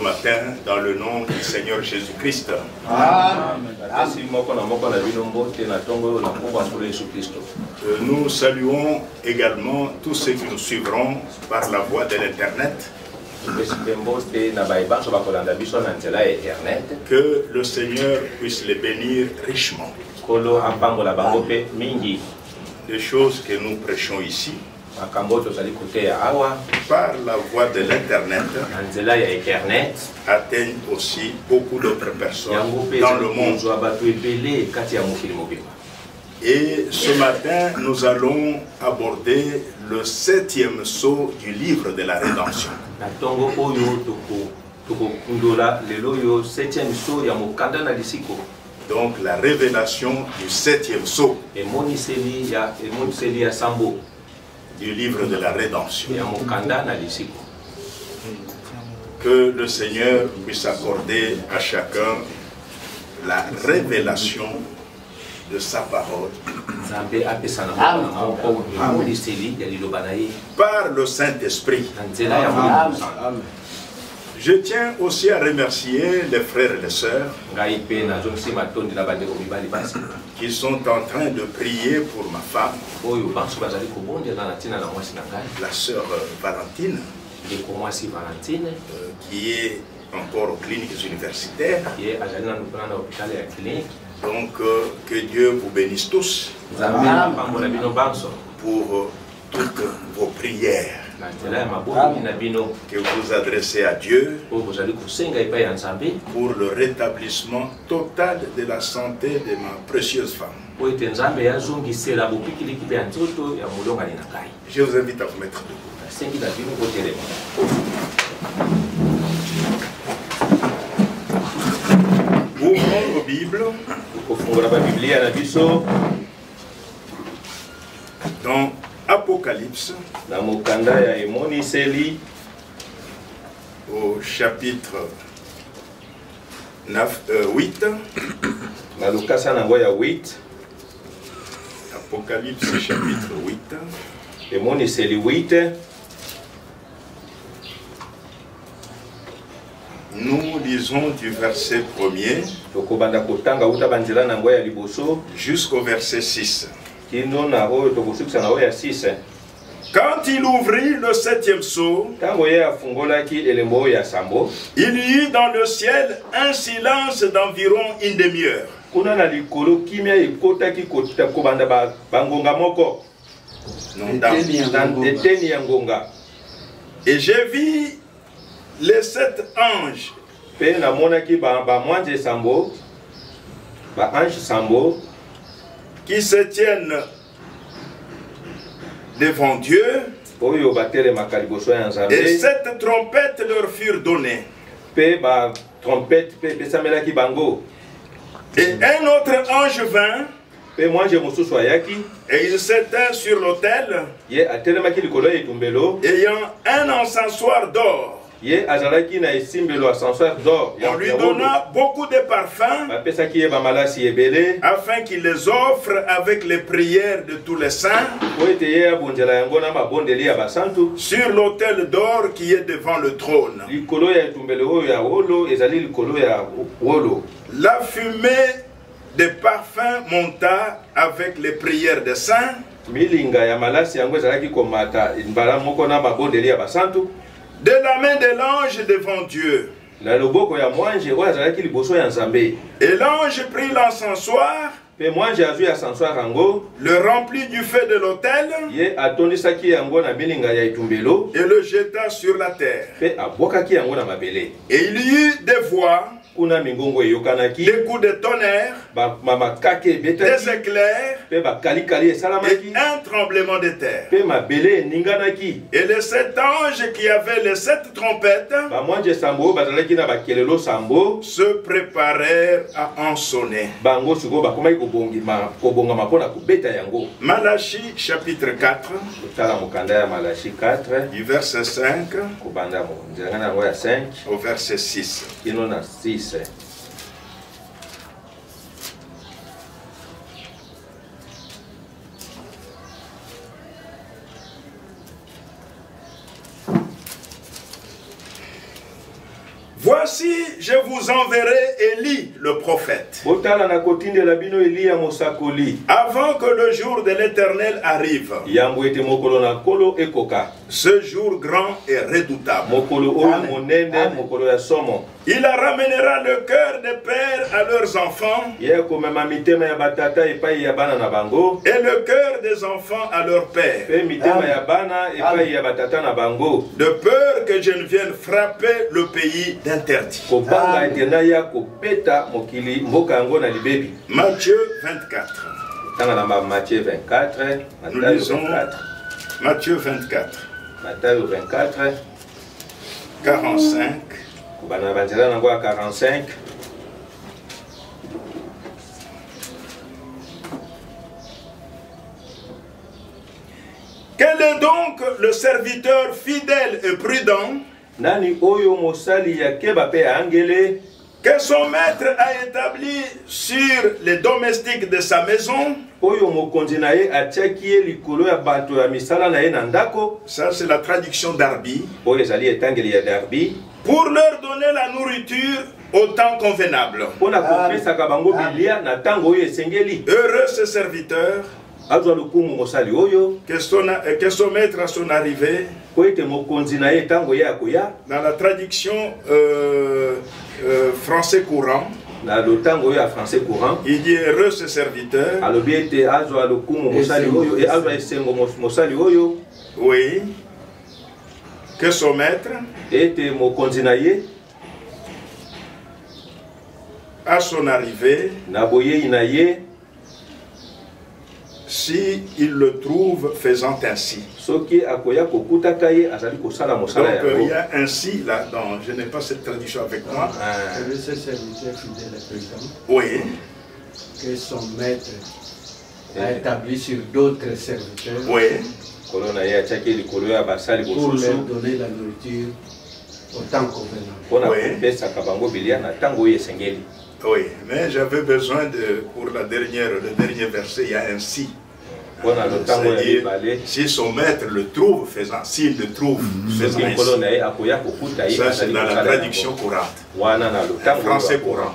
Matin, dans le nom du Seigneur Jésus-Christ. Nous saluons également tous ceux qui nous suivront par la voie de l'Internet. Que le Seigneur puisse les bénir richement. Les choses que nous prêchons ici, par la voie de l'Internet, atteignent aussi beaucoup d'autres personnes dans le monde. Et ce matin, nous allons aborder le 7e sceau du livre de la rédemption. Donc la révélation du 7e sceau du livre de la rédemption. Que le Seigneur puisse accorder à chacun la révélation de sa parole par le Saint-Esprit. Je tiens aussi à remercier les frères et les sœurs qui sont en train de prier pour ma femme, la sœur Valentine, qui est encore aux cliniques universitaires. Donc que Dieu vous bénisse tous pour toutes vos prières que vous adressez à Dieu pour le rétablissement total de la santé de ma précieuse femme. Je vous invite à vous mettre debout. Ouvrons vos Bibles dans Apocalypse au chapitre 8. Apocalypse chapitre 8. Nous lisons du verset 1er jusqu'au verset 6. Quand il ouvrit le 7e sceau, il y eut dans le ciel un silence d'environ une demi-heure. Et j'ai vu les 7 anges qui se tiennent devant Dieu, et 7 trompettes leur furent données. Et un autre ange vint, et il s'éteint sur l'autel, ayant un encensoir d'or. On lui donna beaucoup de parfums afin qu'il les offre avec les prières de tous les saints sur l'autel d'or qui est devant le trône. La fumée des parfums monta avec les prières des saints. De la main de l'ange devant Dieu. Et l'ange prit l'encensoir, le remplit du feu de l'autel, et le jeta sur la terre. Et il y eut des voix, des coups de tonnerre, des éclairs, et un tremblement de terre. Et les 7 anges qui avaient les 7 trompettes se préparèrent à en sonner. Malachie chapitre 4, du verset 5 au verset 6. Voici, je vous enverrai Élie, le prophète, avant que le jour de l'Éternel arrive. Ce jour grand et redoutable. Il ramènera le cœur des pères à leurs enfants et le cœur des enfants à leurs pères, de peur que je ne vienne frapper le pays d'interdit. Matthieu 24. Matthieu 24. Nous lisons Matthieu 24. Matthieu 24. 45. 45. Quel est donc le serviteur fidèle et prudent que son maître a établi sur les domestiques de sa maison? Ça, c'est la traduction d'Arbi. Pour leur donner la nourriture au temps convenable. Heureux ce serviteur que son maître à son arrivée, dans la traduction français courant, il dit heureux ce serviteur, oui, que son maître à son arrivée, si il le trouve faisant ainsi. Donc il y a ainsi là, dans, je n'ai pas cette traduction avec moi. Oui. Que son maître a établi sur d'autres serviteurs. Oui. Pour leur donner la nourriture au temps convenant. Oui. Oui, mais j'avais besoin pour le dernier verset, il y a ainsi. Si son maître le trouve faisant, s'il le trouve faisant ainsi. Ça, c'est dans la traduction courante. Français courant.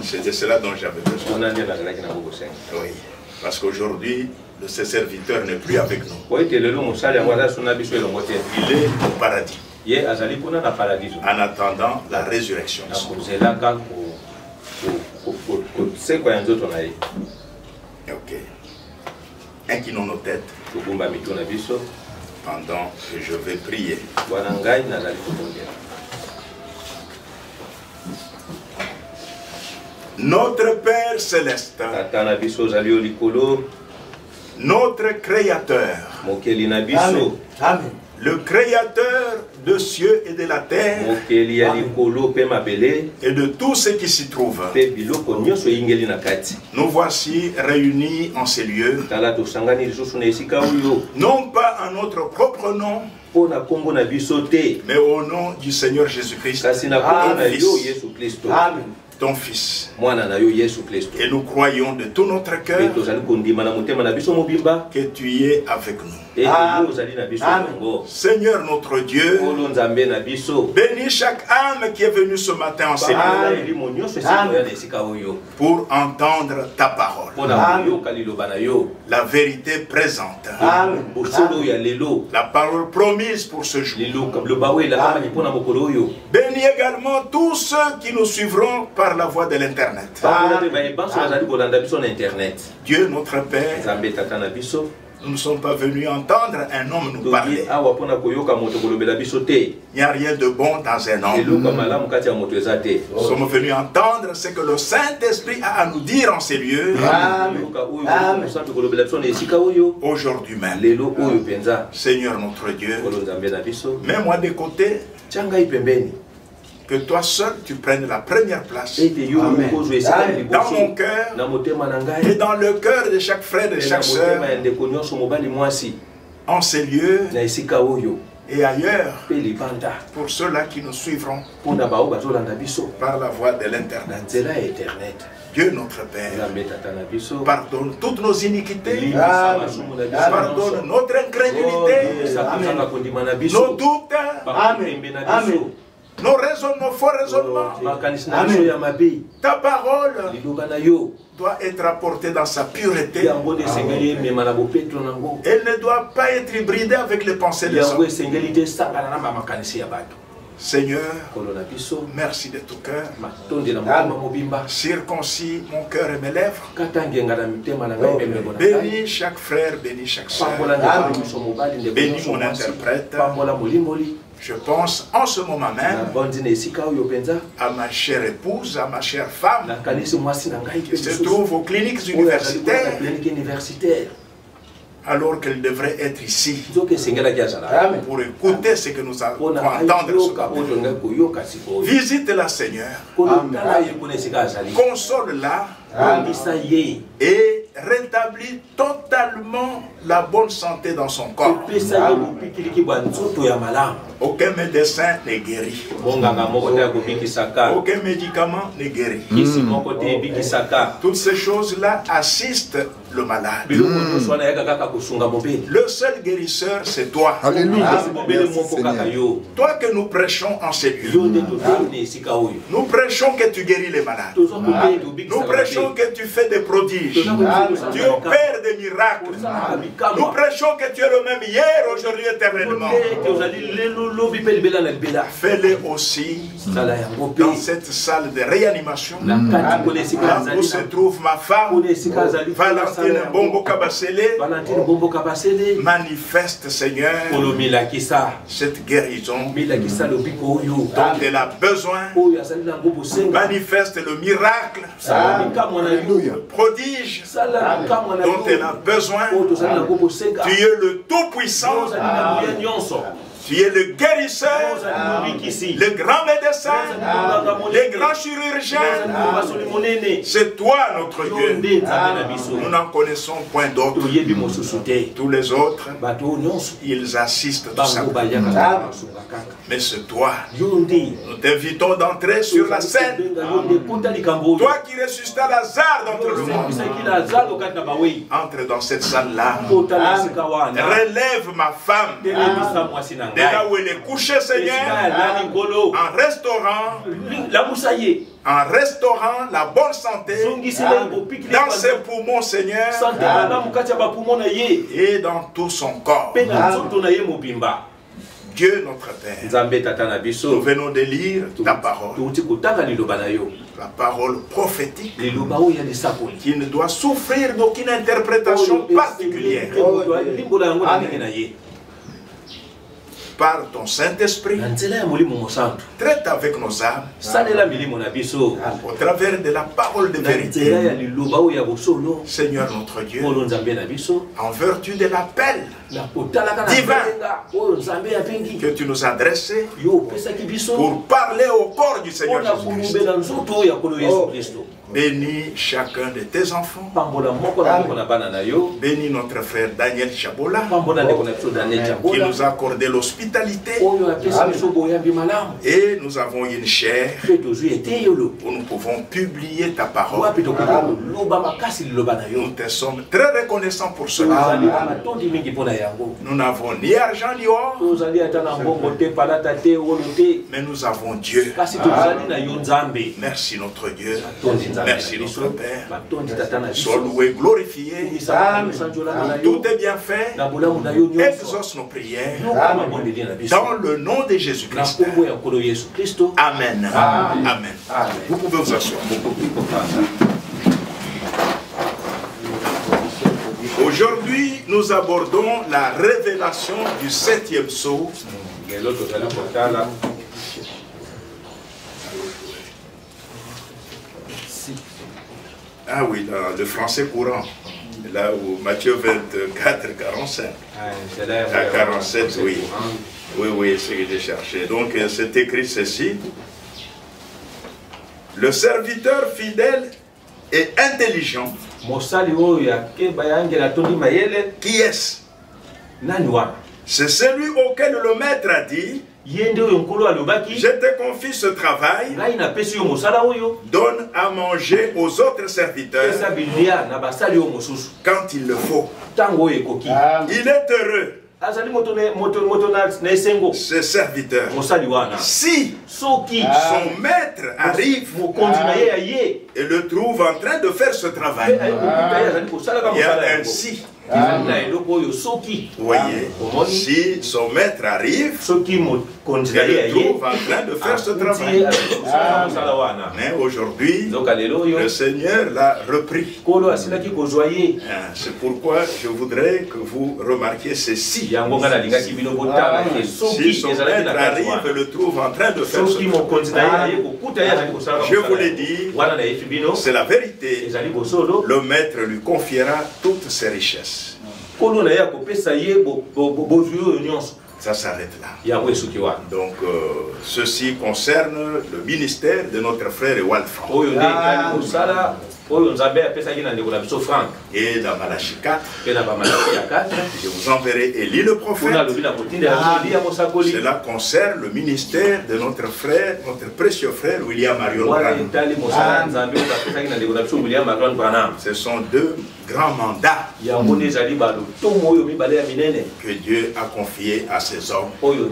C'est de cela dont j'avais besoin. Oui, parce qu'aujourd'hui, ce serviteur n'est plus avec nous. Il est au paradis. En attendant la résurrection. Ok. Inclinons nos têtes pendant que je vais prier. Notre Père Céleste, notre Créateur, Amen. Le Créateur de cieux et de la terre, et de tout ce qui s'y trouve. Nous voici réunis en ces lieux, non pas en notre propre nom, mais au nom du Seigneur Jésus-Christ, ton Fils. Et nous croyons de tout notre cœur que tu es avec nous. Amen. Seigneur notre Dieu, bénis chaque âme qui est venue ce matin en ces lieux pour entendre ta parole. La vérité présente. Amen. La parole promise pour ce jour. Bénis également tous ceux qui nous suivront par la voie de l'internet. Dieu notre Père, nous ne sommes pas venus entendre un homme nous parler. Il n'y a rien de bon dans un homme. Nous sommes venus entendre ce que le Saint-Esprit a à nous dire en ces lieux. Aujourd'hui même. Seigneur notre Dieu, mets-moi de côté. Que toi seul tu prennes la première place. Amen. Dans mon cœur et dans le cœur de chaque frère et de chaque sœur en ces lieux et ailleurs, pour ceux-là qui nous suivront par la voie de l'internet. Dieu notre Père, pardonne toutes nos iniquités, pardonne notre incrédulité, nos doutes. Amen. nos faux raisonnements. Ta parole doit être apportée dans sa pureté. Elle ne doit pas être hybridée avec les pensées des hommes. Seigneur, merci de tout cœur. Circoncis mon cœur et mes lèvres. Bénis chaque frère, bénis chaque soeur. Bénis mon interprète. Je pense en ce moment même à ma chère épouse, à ma chère femme qui se trouve aux cliniques universitaires alors qu'elle devrait être ici pour écouter ce que nous allons entendre. Visite-la, Seigneur. Console-la et rétablit totalement la bonne santé dans son corps. Aucun médecin n'est guéri. Aucun médicament n'est guéri. Toutes ces choses-là assistent le malade. Le seul guérisseur, c'est toi. Alléluia. Toi que nous prêchons en ces lieux. Nous prêchons que tu guéris les malades. Nous prêchons que tu fais des prodiges. Tu opères des miracles. Nous prêchons que tu es le même hier, aujourd'hui, éternellement. Fais-le aussi dans cette salle de réanimation là où se trouve ma femme, Valentine Bombo Kabasele. Manifeste, Seigneur, cette guérison dont elle a besoin. Manifeste le miracle, le prodige dont elle a besoin. Tu es le Tout-Puissant. Tu es le guérisseur, le grand médecin, le grand chirurgien. C'est toi notre Dieu. Nous n'en connaissons point d'autres. Tous les autres, ils assistent tout simplement. Mais c'est toi. Nous t'invitons d'entrer sur la scène. Toi qui ressuscitas Lazare d'entre le mort. Entre dans cette salle-là. Relève ma femme. De là où elle est couchée, Seigneur, en restaurant la bonne santé dans ses poumons, Seigneur, et dans tout son corps. Dieu notre Père, nous venons de lire ta parole, la parole prophétique qui ne doit souffrir d'aucune interprétation particulière. Par ton Saint-Esprit, traite avec nos âmes au travers de la parole de vérité. Seigneur notre Dieu, en vertu de l'appel divin que tu nous as adressé pour parler au corps du Seigneur Jésus-Christ. Bénis chacun de tes enfants. Bénis notre frère Daniel Chabola qui nous a accordé l'hospitalité. Et nous avons une chair où nous pouvons publier ta parole. Nous te sommes très reconnaissants pour cela. Nous n'avons ni argent ni or, mais nous avons Dieu. Merci notre Dieu. Merci notre Père. Sois loué, glorifié. Tout est bien fait. Exauce nos prières. Dans le nom de Jésus-Christ. Amen. Amen. Vous pouvez vous asseoir. Aujourd'hui, nous abordons la révélation du 7e sceau. Ah oui, dans le français courant, là où Matthieu 24, 45. À 47, oui. Oui, c'est ce que j'ai cherché. Donc, c'est écrit ceci. Le serviteur fidèle et intelligent. Qui est-ce? C'est celui auquel le maître a dit: je te confie ce travail, donne à manger aux autres serviteurs quand il le faut. Il est heureux ce serviteur, si son maître arrive et le trouve en train de faire ce travail, il y a un si. Vous voyez, si son maître arrive, et le trouve en train de faire ce travail. Mais aujourd'hui, le Seigneur l'a repris. C'est pourquoi je voudrais que vous remarquiez ceci. Si son maître arrive et le trouve en train de faire ce travail, je vous l'ai dit, c'est la vérité. Le maître lui confiera toutes ses richesses. Ça s'arrête là. Donc, ceci concerne le ministère de notre frère Ewald Frank. Et dans Malachie 4, je vous enverrai Élie le prophète. Cela concerne le ministère de notre frère, notre précieux frère William Marion Branham. Ce sont deux grands mandats que Dieu a confiés à ces hommes pour nous.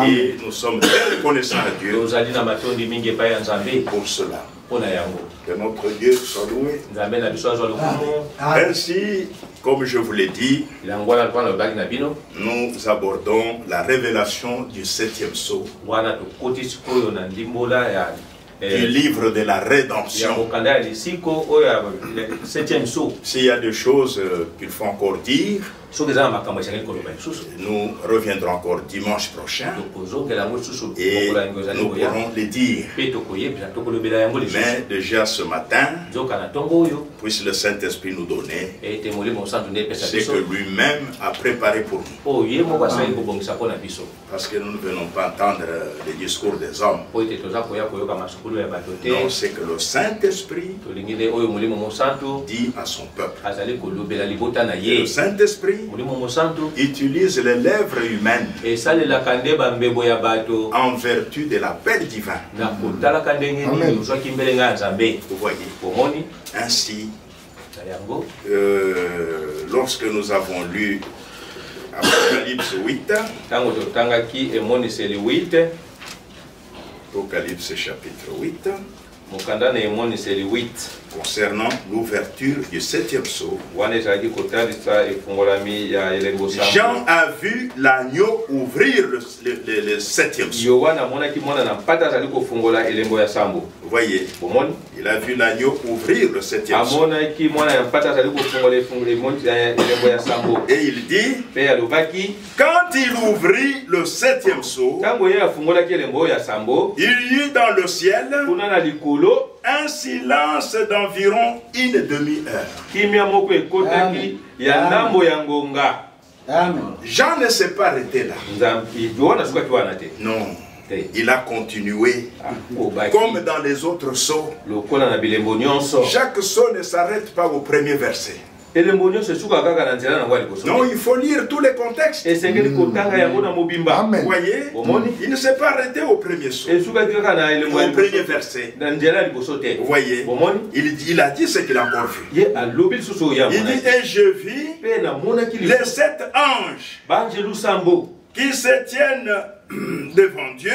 Et nous sommes très reconnaissants à Dieu pour cela. Que notre Dieu soit loué. Ainsi, comme je vous l'ai dit, nous abordons la révélation du 7e sceau du livre de la rédemption. S'il y a des choses qu'il faut encore dire, nous reviendrons encore dimanche prochain et nous pourrons les dire. Mais déjà ce matin, puisse le Saint-Esprit nous donner ce que lui-même a préparé pour nous. Parce que nous ne venons pas entendre les discours des hommes. Non, c'est que le Saint-Esprit dit à son peuple. Et le Saint-Esprit utilise les lèvres humaines en vertu de l'appel divin. Vous voyez, ainsi, lorsque nous avons lu Apocalypse 8, Apocalypse chapitre 8, concernant l'ouverture du 7e sceau, Jean a vu l'agneau ouvrir le 7e sceau. Vous voyez, il a vu l'agneau ouvrir le 7e sceau. Et il dit, quand il ouvrit le 7e sceau, il y eut dans le ciel un silence d'environ une demi-heure. Jean ne s'est pas arrêté là. Non. Il a continué comme dans les autres sceaux. Chaque sceau ne s'arrête pas au premier verset. Non, il faut lire tous les contextes. Vous voyez, il ne s'est pas arrêté au premier sceau, au premier verset. Vous voyez, il a dit ce qu'il a encore vu. Il dit, et je vis les 7 anges qui se tiennent devant Dieu,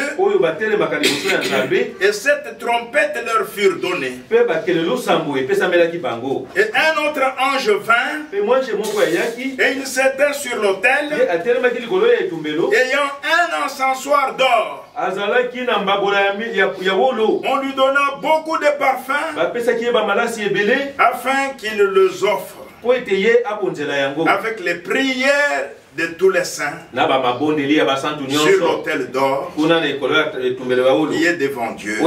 et 7 trompettes leur furent données. Et un autre ange vint, et il s'était sur l'autel, ayant un encensoir d'or. On lui donna beaucoup de parfums, afin qu'il les offre avec les prières de tous les saints sur l'autel d'or qui est devant Dieu.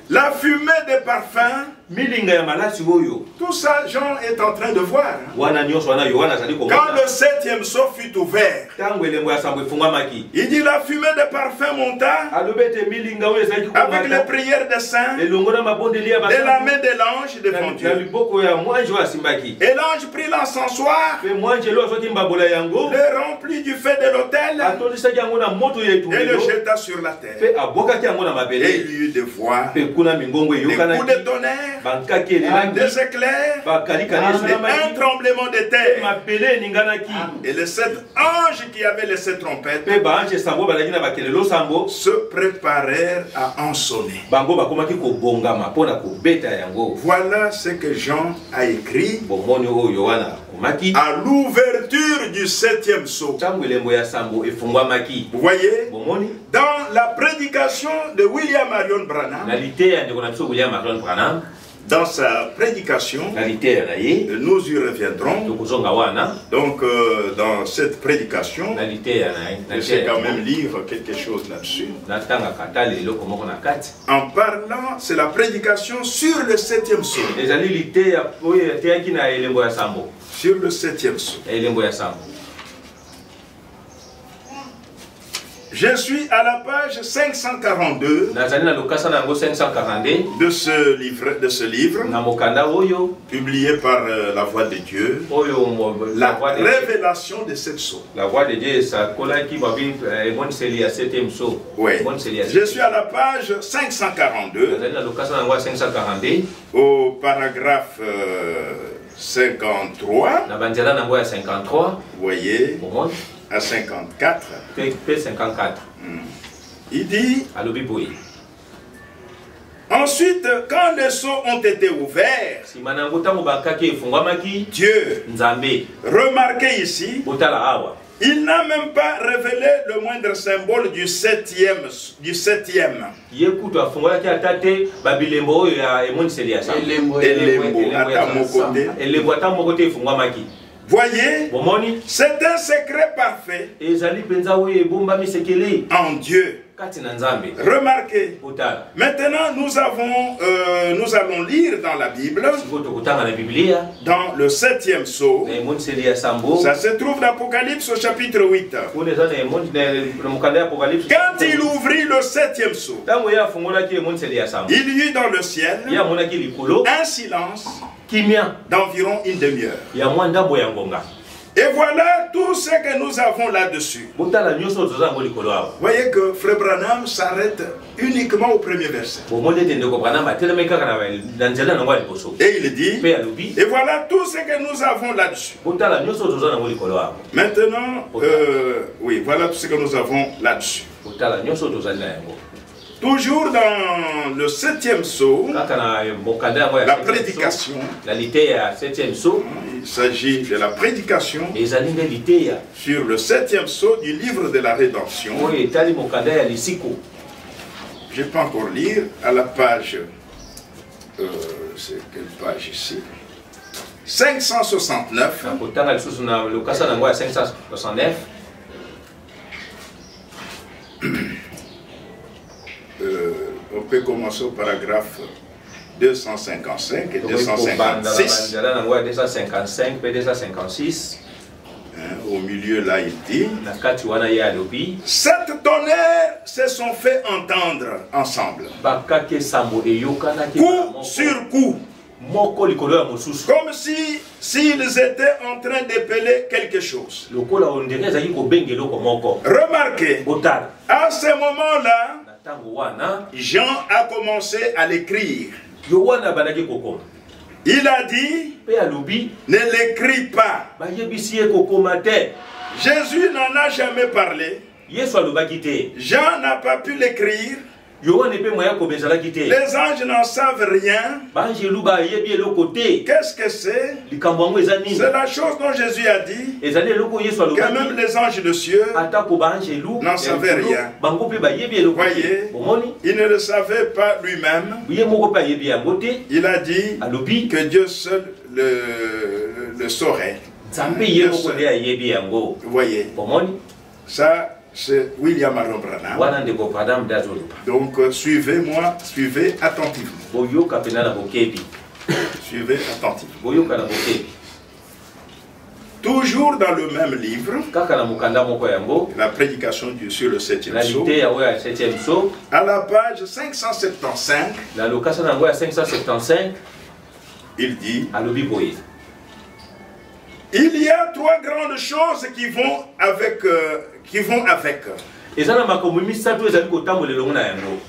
La fumée des parfums, tout ça Jean est en train de voir. Quand le 7e sceau fut ouvert, il dit la fumée des parfums monta avec les prières des saints et la main de l'ange devant Dieu. Et l'ange prit l'encensoir, le remplit du feu de l'autel et le jeta sur la terre. Et il y eut des voix, des coups de tonnerre, des éclairs et un tremblement de terre. Et les 7 anges qui avaient les 7 trompettes se préparèrent à en sonner. Voilà ce que Jean a écrit à l'ouverture du 7e sceau. Vous voyez, dans la prédication de William Marion Branham, dans sa prédication, nous y reviendrons. Donc, dans cette prédication, je sais quand même lire quelque chose là-dessus. En parlant, c'est la prédication sur le 7e sceau. Sur le 7e sceau. Je suis à la page 542 de ce livre publié par la Voix de Dieu, la révélation de cette sceau. La Voix de Dieu, ça oui. Je suis à la page 542 au paragraphe 53. Vous voyez, à 54. Il dit, ensuite, quand les sceaux ont été ouverts, Dieu, remarquez ici, il n'a même pas révélé le moindre symbole du septième. Voyez, c'est un secret parfait en Dieu. Remarquez, maintenant nous allons lire dans la Bible, dans le 7e sceau, ça se trouve dans l'Apocalypse au chapitre 8. Quand il ouvrit le 7e sceau, il y eut dans le ciel un silence d'environ une demi-heure. Et voilà tout ce que nous avons là-dessus. Vous voyez que Frère Branham s'arrête uniquement au premier verset. Et il dit, et voilà tout ce que nous avons là-dessus. Maintenant, oui, voilà tout ce que nous avons là-dessus. Toujours dans le 7e sceau, la prédication, il s'agit de la prédication sur le 7e sceau du livre de la rédemption. Je ne vais pas encore lire, à la page, c'est quelle page ici? 569. On peut commencer au paragraphe 255 et 256. Au milieu là il dit, 7 tonnerres se sont fait entendre ensemble, coup sur coup, comme si s'ils étaient en train d'épeler quelque chose. Remarquez, à ce moment-là, Jean a commencé à l'écrire. Il a dit, ne l'écris pas. Jésus n'en a jamais parlé. Jean n'a pas pu l'écrire. Les anges n'en savent rien. Qu'est-ce que c'est? C'est la chose dont Jésus a dit que même les anges de cieux n'en savaient rien. Voyez, il ne le savait pas lui-même. Il a dit que Dieu seul le saurait. Vous voyez, ça c'est William Marion Branham. Donc suivez-moi, suivez attentivement. Suivez attentivement. Toujours dans le même livre, la prédication sur le 7e psaume, à la page 575, il dit, il y a 3 grandes choses qui vont avec.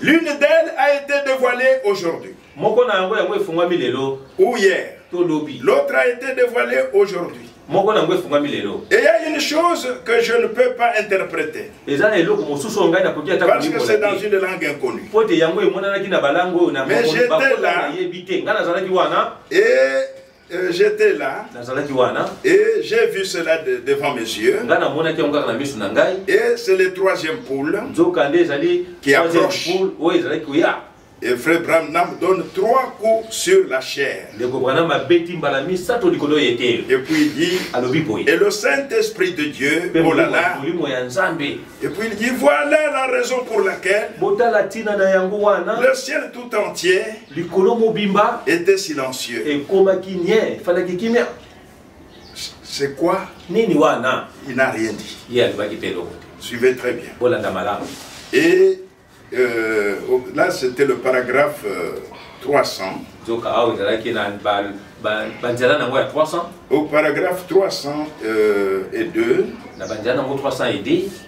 L'une d'elles a été dévoilée aujourd'hui ou hier. L'autre a été dévoilée aujourd'hui. Et il y a une chose que je ne peux pas interpréter. Parce que c'est dans une langue inconnue. Mais j'étais là et j'ai vu cela devant mes yeux. Et c'est le 3e poule qui approche. Et Frère Branham donne 3 coups sur la chair. Et puis il dit, et le Saint-Esprit de Dieu, oh là là. Et puis il dit, voilà la raison pour laquelle le ciel tout entier était silencieux. C'est quoi? Il n'a rien dit. Suivez très bien. Et là, c'était le paragraphe 300. Au paragraphe 302,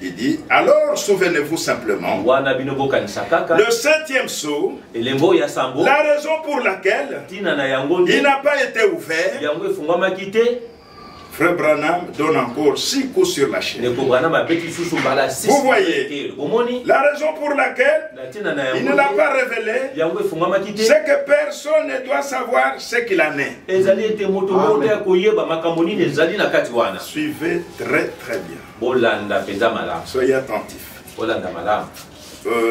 il dit, alors souvenez-vous simplement, le 7e sceau, la raison pour laquelle il n'a pas été ouvert. Frère Branham donne encore 6 coups sur la chair. Vous voyez, la raison pour laquelle il ne l'a pas révélé, c'est que personne ne doit savoir ce qu'il en est. Suivez très bien. Soyez attentifs.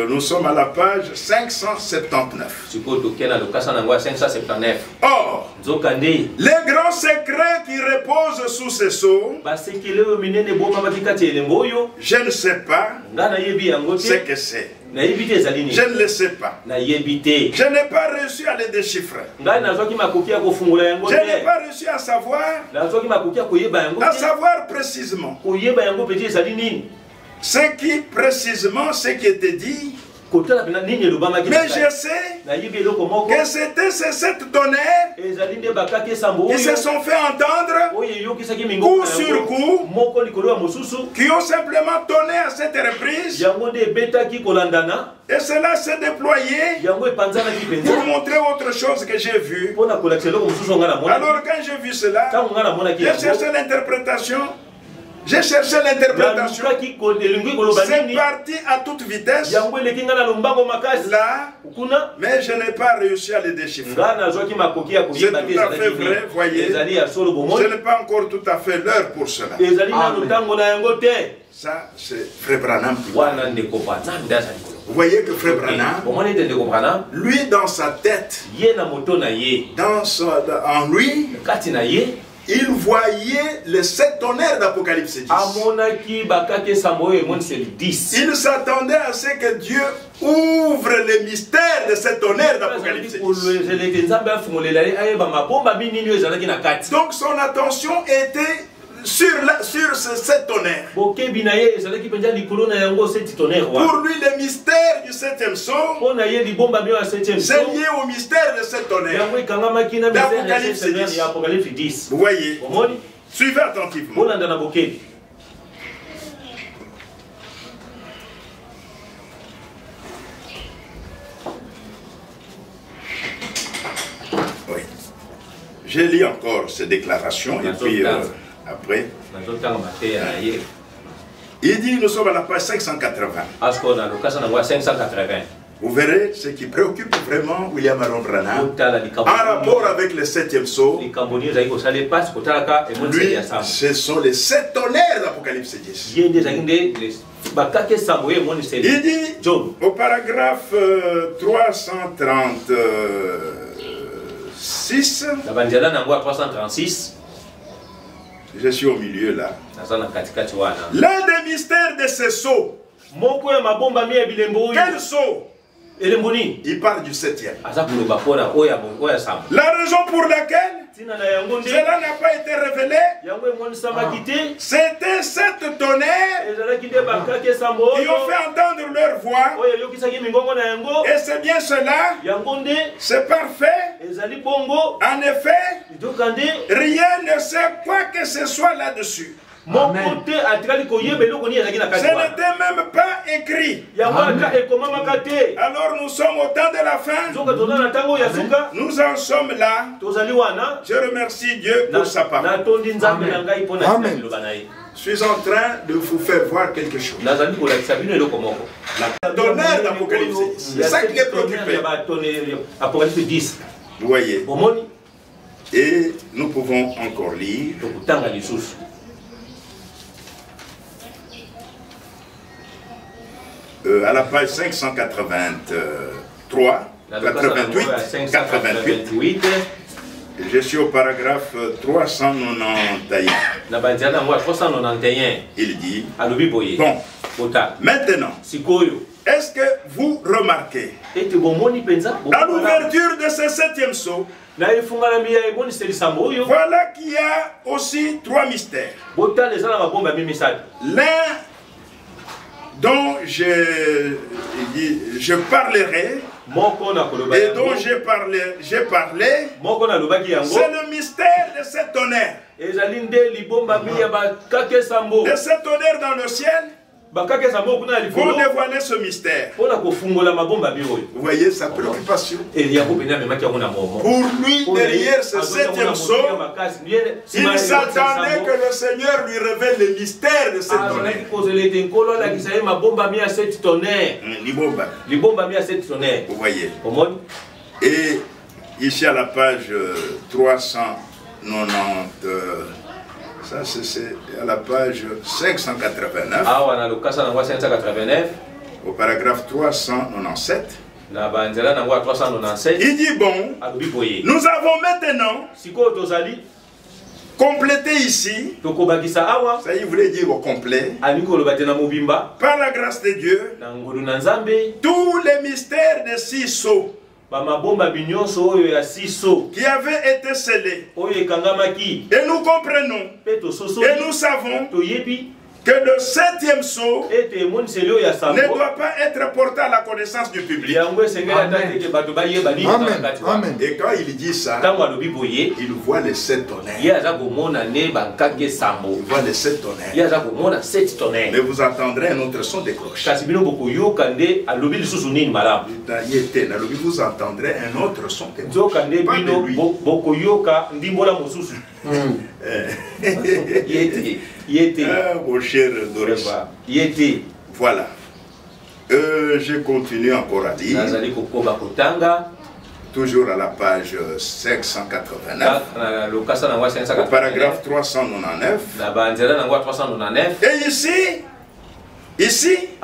Nous sommes à la page 579. Or, les grands secrets qui reposent sous ces sceaux, je ne sais pas ce que c'est. Je ne le sais pas. Je n'ai pas réussi à les déchiffrer. Je n'ai pas réussi à savoir précisément ce qui précisément ce qui était dit. Mais je sais que c'était ces 7 tonnerres qui se sont fait entendre coup sur coup, qui ont simplement tonné à cette reprise. Et cela s'est déployé pour montrer autre chose que j'ai vu. Alors quand j'ai vu cela, j'ai cherché l'interprétation. C'est parti à toute vitesse. Là, mais je n'ai pas réussi à les déchiffrer. C'est tout à fait vrai, voyez. Je n'ai pas encore tout à fait l'heure pour cela. Ça, c'est Frère Branham. Vous voyez que Frère Branham, lui dans sa tête, en lui, il voyait les 7 tonnerres d'Apocalypse 10. Il s'attendait à ce que Dieu ouvre les mystères de ces tonnerres d'Apocalypse 10. Donc son attention était sur ces 7 tonnerres. Pour lui, les mystères du 7e psaume, c'est lié au mystère de 7 tonnerres d'Apocalypse 10. Vous voyez? Suivez attentivement. Oui. J'ai lu encore ces déclarations et puis après, il dit, nous sommes à la page 580. Vous verrez ce qui préoccupe vraiment William Aaron Branham en rapport avec le 7e sceau. Lui, ce sont les 7 tonnerres d'Apocalypse 10. Il dit au paragraphe 336, je suis au milieu là. L'un des mystères de ces sceaux. Quel sceau? Il parle du 7e. La raison pour laquelle cela n'a pas été révélé. C'était 7 tonnerres qui ont fait entendre leur voix. Et c'est bien cela. C'est parfait. En effet, rien ne sait quoi que ce soit là-dessus. Ce n'était même pas écrit. Alors nous sommes au temps de la fin. Nous en sommes là. Je remercie Dieu pour sa parole. Amen. Je suis en train de vous faire voir quelque chose. La tonnerre d'Apocalypse. C'est ça qui est préoccupé. Vous voyez. Et nous pouvons encore lire. À la page 583, 88, je suis au paragraphe 391. Il dit, bon, maintenant, est-ce que vous remarquez, à l'ouverture de ce 7e sceau, voilà qu'il y a aussi 3 mystères. L'un dont je parlerai et dont j'ai parlé, c'est le mystère de cette tonnerre. De cette tonnerre dans le ciel, pour dévoiler ce mystère. Vous voyez sa préoccupation. Pour lui, derrière ce 7e sceau, il s'attendait que le Seigneur lui révèle les mystères de cette tonnerre. Vous voyez. Et ici à la page 390. Ça, c'est à la page 589. Au paragraphe 397. Il dit, bon, nous avons maintenant complété ici. Ça, il voulait dire au complet. Par la grâce de Dieu, tous les mystères de 6 sceaux qui avaient été scellés. Et nous comprenons, et nous savons que le 7e sceau ne doit pas être porté à la connaissance du public. Amen. Amen. Et quand il dit ça, il voit les 7 tonnerres. Il voit les 7 tonnerres. Mais vous entendrez un autre son de cloche. Vous entendrez un autre son de cloche. Pas de lui. Mon cher Doris. Voilà. Je continue encore à lire. Toujours à la page 589. Au paragraphe 399. Et ici,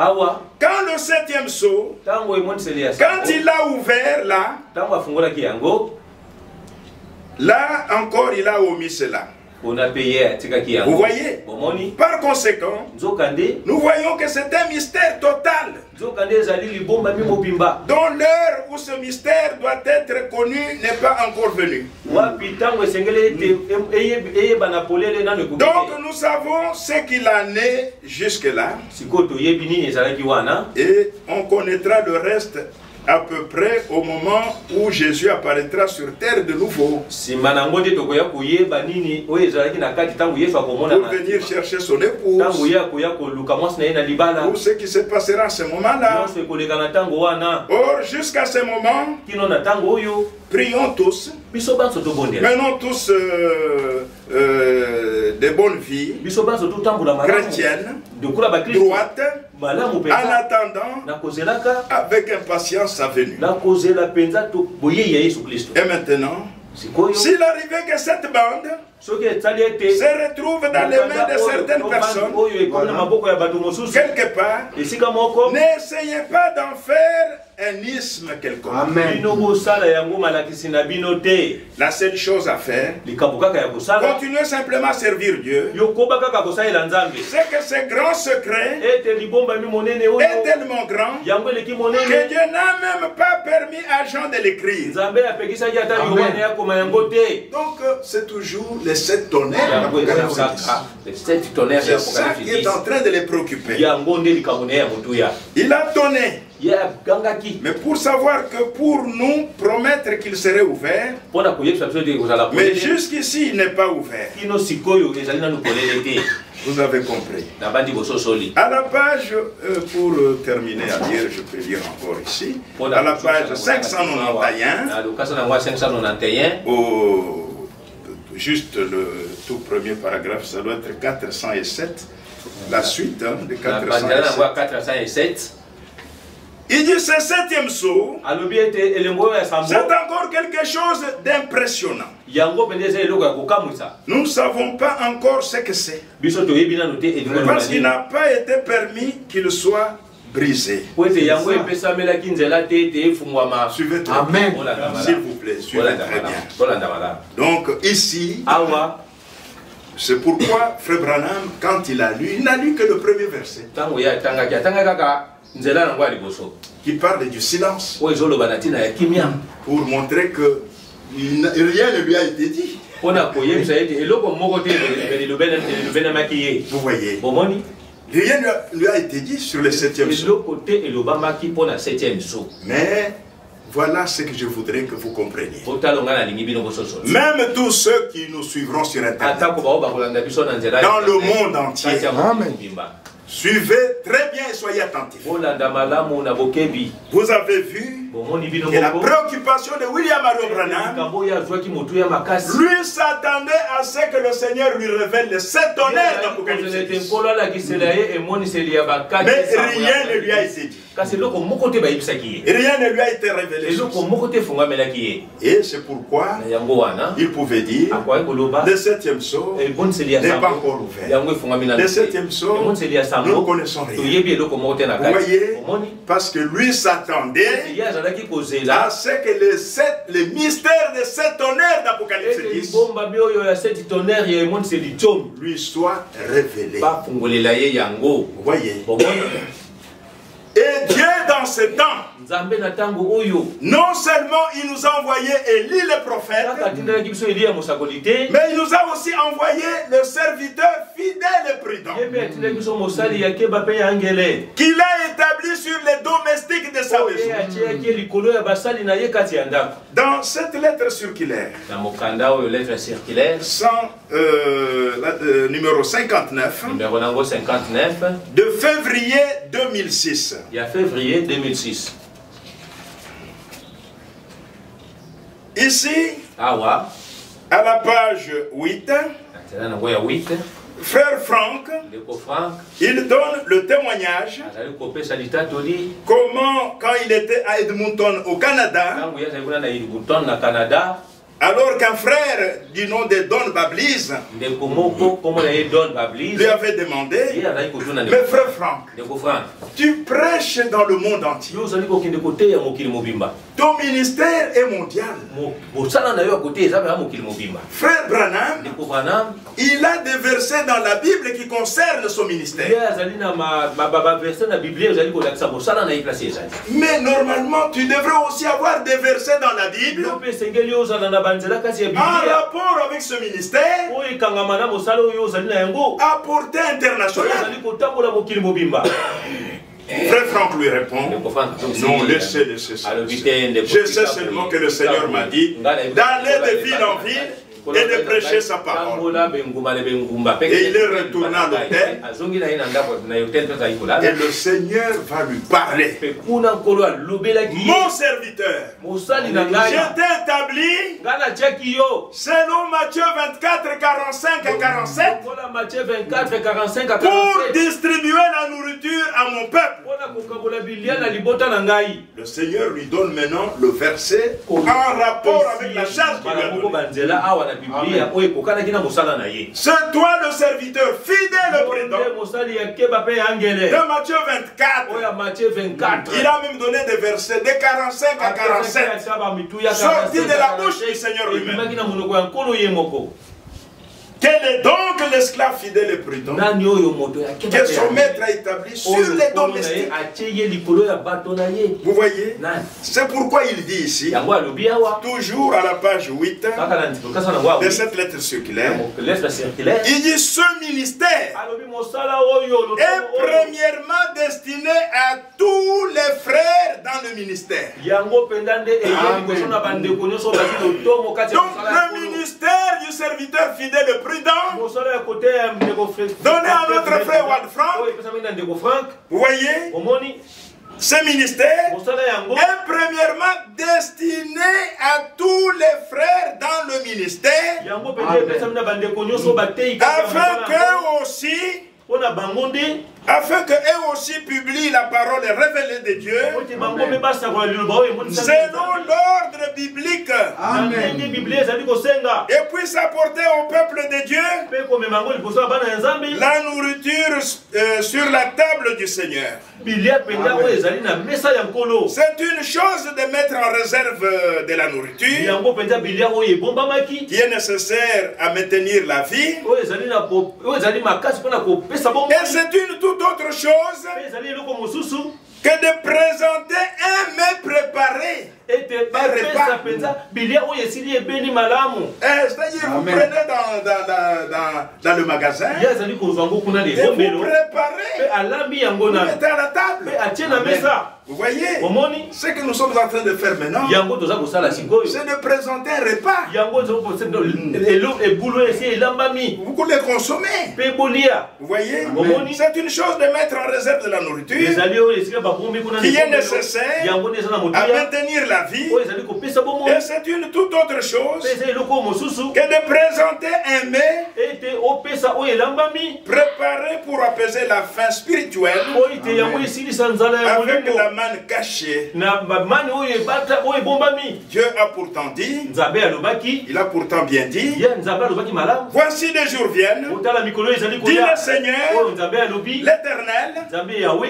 quand le 7e sceau, quand il a ouvert là encore il a omis cela. Vous voyez? Par conséquent, nous voyons que c'est un mystère total. Dont l'heure où ce mystère doit être connu n'est pas encore venue. Donc nous savons ce qu'il en est jusque-là. Et on connaîtra le reste à peu près au moment où Jésus apparaîtra sur terre de nouveau pour venir chercher son épouse, pour ce qui se passera à ce moment-là. Or, jusqu'à ce moment, prions tous, menons tous des bonnes vies chrétiennes, droites, en attendant avec impatience sa venue. Et maintenant, s'il arrivait que cette bande se retrouve dans les mains de certaines personnes, quelque part, n'essayez pas d'en faire mécanisme quelconque. Amen. La seule chose à faire, continuez simplement à servir Dieu. C'est que ce grand secret est tellement grand que Dieu n'a même pas permis à Jean de l'écrire. Donc c'est toujours les 7 tonnerres. C'est ça qui est en train de les préoccuper. Il a donné. Mais pour savoir que pour nous promettre qu'il serait ouvert, mais jusqu'ici il n'est pas ouvert. Vous avez compris. À la page, pour terminer à lire, je peux lire encore ici, à la page 591, juste le tout premier paragraphe, ça doit être 407, la suite de 407. Il dit ce 7e sceau, c'est encore quelque chose d'impressionnant. Nous ne savons pas encore ce que c'est. Parce qu'il n'a pas été permis qu'il soit brisé. Suivez très bien. S'il vous plaît, suivez très bien. Donc ici, c'est pourquoi Frère Branham, quand il a lu, il n'a lu que le premier verset. Qui parle du silence. Pour montrer que rien ne lui a été dit. Vous voyez. Rien ne lui a été dit sur le 7e sceau. Mais voilà ce que je voudrais que vous compreniez. Même tous ceux qui nous suivront sur Internet, dans le monde entier, suivez très bien et soyez attentifs. Vous avez vu que la préoccupation de William Marion Branham, lui s'attendait à ce que le Seigneur lui révèle les 7 tonnerres d'Apocalypse. Mais rien ne lui a été dit. Rien ne lui a été révélé. Et c'est pourquoi il pouvait dire le 7e sceau n'est pas encore ouvert. Le 7e sceau, nous ne connaissons rien. Vous voyez, parce que lui s'attendait à ce que les mystères des 7 tonnerres d'Apocalypse 10 lui soient révélés. Vous voyez. Et Dieu dans ce temps, non seulement il nous a envoyé Élie le prophète, mais il nous a aussi envoyé le serviteur fidèle et prudent, qu'il a établi sur les domestiques de sa maison. Dans cette lettre circulaire, numéro 59, de février 2006. Il y a février 2006. Ici, à la page 8, Frère Franck, il donne le témoignage comment, quand il était à Edmonton au Canada, alors qu'un frère du nom de Don Bablis lui avait demandé, mais frère Franck, tu prêches dans le monde entier. Ton ministère est mondial. Frère Branham, il a des versets dans la Bible qui concernent son ministère. Mais normalement, tu devrais aussi avoir des versets dans la Bible en rapport avec ce ministère à portée internationale. Frère Franck lui répond, non, laissez ça. Je sais seulement que le Seigneur m'a dit d'aller de ville en ville et de prêcher sa parole. Et il est retourné à l'hôtel et le Seigneur va lui parler. Mon serviteur, j'étais établi selon Matthieu 24, 45 et 47 pour distribuer la nourriture à mon peuple. Le Seigneur lui donne maintenant le verset en rapport avec la charge qu'il lui a donnée. C'est toi le serviteur fidèle et prudent. De Matthieu 24. Il a même donné des versets de 45 à 47. Sortis de la bouche du Seigneur lui-même. Quel est donc l'esclave fidèle et prudent que son maître a établi sur les domestiques? Vous voyez? C'est pourquoi il dit ici, toujours à la page 8 de cette lettre circulaire, il dit ce ministère est premièrement destiné à tous les frères dans le ministère. Donc le ministère du serviteur fidèle et prudent donné à notre frère Franck. Vous voyez, ce ministère est premièrement destiné à tous les frères dans le ministère, afin qu'eux aussi publient la parole révélée de Dieu selon l'ordre biblique. Amen. Et puisse apporter au peuple de Dieu la nourriture sur la table du Seigneur. C'est une chose de mettre en réserve de la nourriture qui est nécessaire à maintenir la vie. Et c'est une toute autre chose que de présenter un mets préparé. C'est-à-dire, vous prenez dans le magasin et vous préparez, vous mettez à la table. Vous voyez, ce que nous sommes en train de faire maintenant, c'est de présenter un repas. Vous le consommez. Vous voyez, c'est une chose de mettre en réserve de la nourriture qui est nécessaire à maintenir la vie. Et c'est une toute autre chose que de présenter un mets préparé pour apaiser la faim spirituelle avec la manne cachée. Dieu a pourtant dit, il a pourtant bien dit, voici des jours viennent, dit le Seigneur, l'Éternel,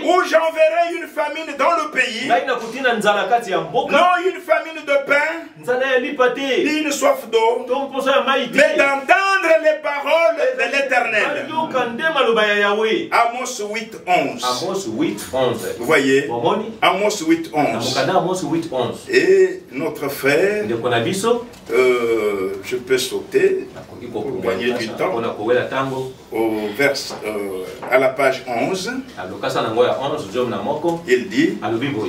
où j'enverrai une famine dans le pays, non une famine de pain, ni une soif d'eau, mais d'entendre les paroles de l'Éternel. Amos 8:11. Vous voyez, Amos 8:11. Et notre frère, je peux sauter pour gagner du temps au à la page 11. Il dit,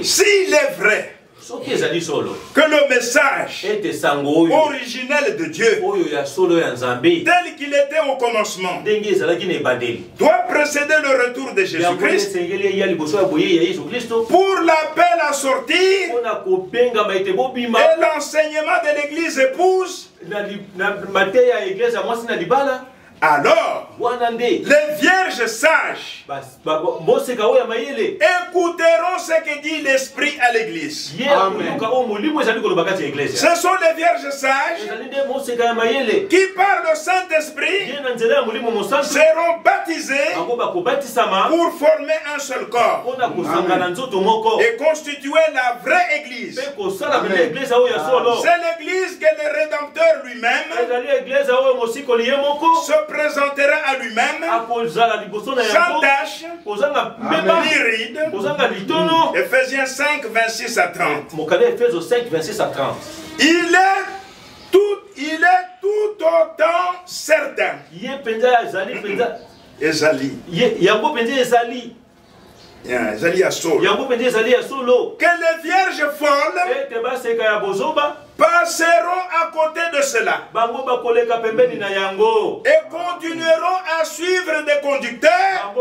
s'il est vrai que le message originel de Dieu, tel qu'il était au commencement, doit précéder le retour de Jésus-Christ pour l'appel à sortir et l'enseignement de l'Église épouse. Alors, les vierges sages écouteront ce que dit l'Esprit à l'Église. Ce sont les vierges sages qui, par le Saint-Esprit, seront baptisées pour former un seul corps et constituer la vraie Église. C'est l'Église que le Rédempteur lui-même se présentera à lui-même sans tache, ni ride. Ephésiens 5, 26 à 30. Il est tout autant certain. Esalie à Solo. Que les vierges folles passeront à côté de cela et continueront à suivre des conducteurs